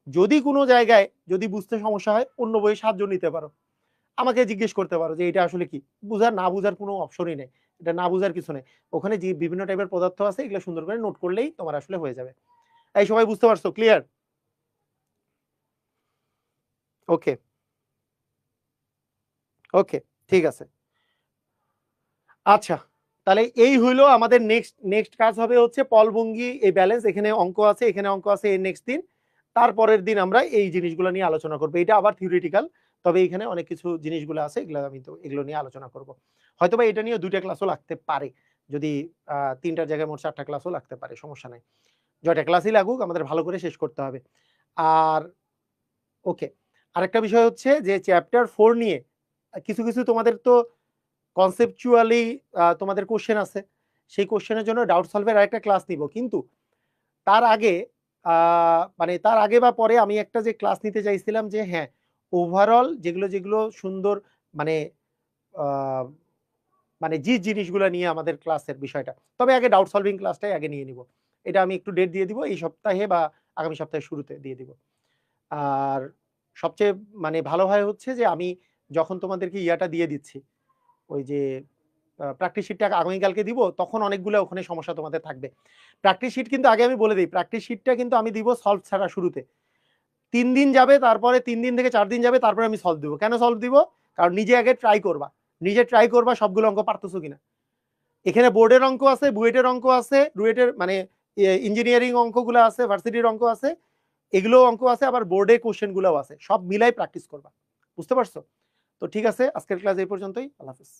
Speaker 1: যদি কোনো জায়গায় যদি বুঝতে সমস্যা হয়, অন্য বইয়ে সাহায্য নিতে পারো, আমাকে জিজ্ঞেস করতে পারো যে এটা আসলে কি। বুঝার না বুঝার কোনো অপশনই নেই, এটা না বুঝার কিছু নেই। ওখানে যে বিভিন্ন টাইপের পদার্থ আছে, এগুলো সুন্দর করে নোট করলেই তোমার আসলে হয়ে যাবে। এই সবাই বুঝতে পারছো? ক্লিয়ার? ওকে ওকে, ঠিক আছে। আচ্ছা, তাহলে এই হইলো আমাদের নেক্সট কাজ হবে হচ্ছে পলভঙ্গি এই ব্যালেন্স। এখানে অঙ্ক আছে, এখানে অঙ্ক আছে। এর নেক্সট দিন, তারপরের দিন আমরা এই জিনিসগুলো নিয়ে আলোচনা করবো। এটা আবার থিওরিটিক্যাল, তবে এখানে অনেক কিছু জিনিসগুলো আছে, এগুলো আমি তো এগুলো নিয়ে আলোচনা করব। হয়তোবা এটা নিয়ে 2টা ক্লাসও লাগতে পারে, যদি 3টার জায়গায় মোট 4টা ক্লাসও লাগতে পারে, সমস্যা নাই। জয়টা ক্লাসই লাগুক, আমাদের ভালো করে শেষ করতে হবে। আর ওকে, আরেকটা বিষয় হচ্ছে যে চ্যাপ্টার 4 নিয়ে কিছু কিছু তোমাদের তো কনসেপচুয়ালি তোমাদের কোশ্চেন আছে, সেই কোশ্চেনের জন্য ডাউট সলভের আরেকটা ক্লাস নিব। কিন্তু তার আগে মানে তার আগে বা পরে আমি একটা যে ক্লাস নিতে চাইছিলাম যে হ্যাঁ ওভারঅল যেগুলো যেগুলো সুন্দর মানে মানে যে জিনিসগুলো নিয়ে আমাদের ক্লাসের বিষয়টা, তবে আগে ডাউট সলভিং ক্লাসটাই আগে নিয়ে নিব। এটা আমি একটু ডেট দিয়ে দিব এই সপ্তাহে বা আগামী সপ্তাহের শুরুতে দিয়ে দিব। আর সবচেয়ে মানে ভালো হয় হচ্ছে যে আমি যখন তোমাদেরকে ইয়াটা দিয়ে দিচ্ছি, ওই যে প্র্যাকটিস শিটটা আগামীকালকে দিব, তখন অনেকগুলো ওখানে সমস্যা তোমাদের থাকবে। প্র্যাকটিস শিট কিন্তু আগে আমি বলে দিই, প্র্যাকটিস শিটটা কিন্তু আমি দিব সলভ ছাড়া শুরুতে। 3 দিন যাবে, তারপরে 3 দিন থেকে 4 দিন যাবে, তারপরে আমি সলভ দিব। কেন সলভ দিব? কারণ নিজে আগে ট্রাই করবা, নিজে ট্রাই করবা সবগুলো অঙ্ক পারতেছো কিনা। এখানে বোর্ডের অঙ্ক আছে, বুয়েটের অঙ্ক আছে, রুয়েটের মানে ইঞ্জিনিয়ারিং অঙ্কগুলো আছে, ভার্সিটির অঙ্ক আছে, এগুলো অঙ্ক আছে, আবার বোর্ডে কোশ্চেন গুলাও আছে, সব মিলাই প্র্যাকটিস করবা। বুঝতে পারছো? তো ঠিক আছে, আজকের ক্লাস এই পর্যন্তই। আল্লাহ হাফিজ।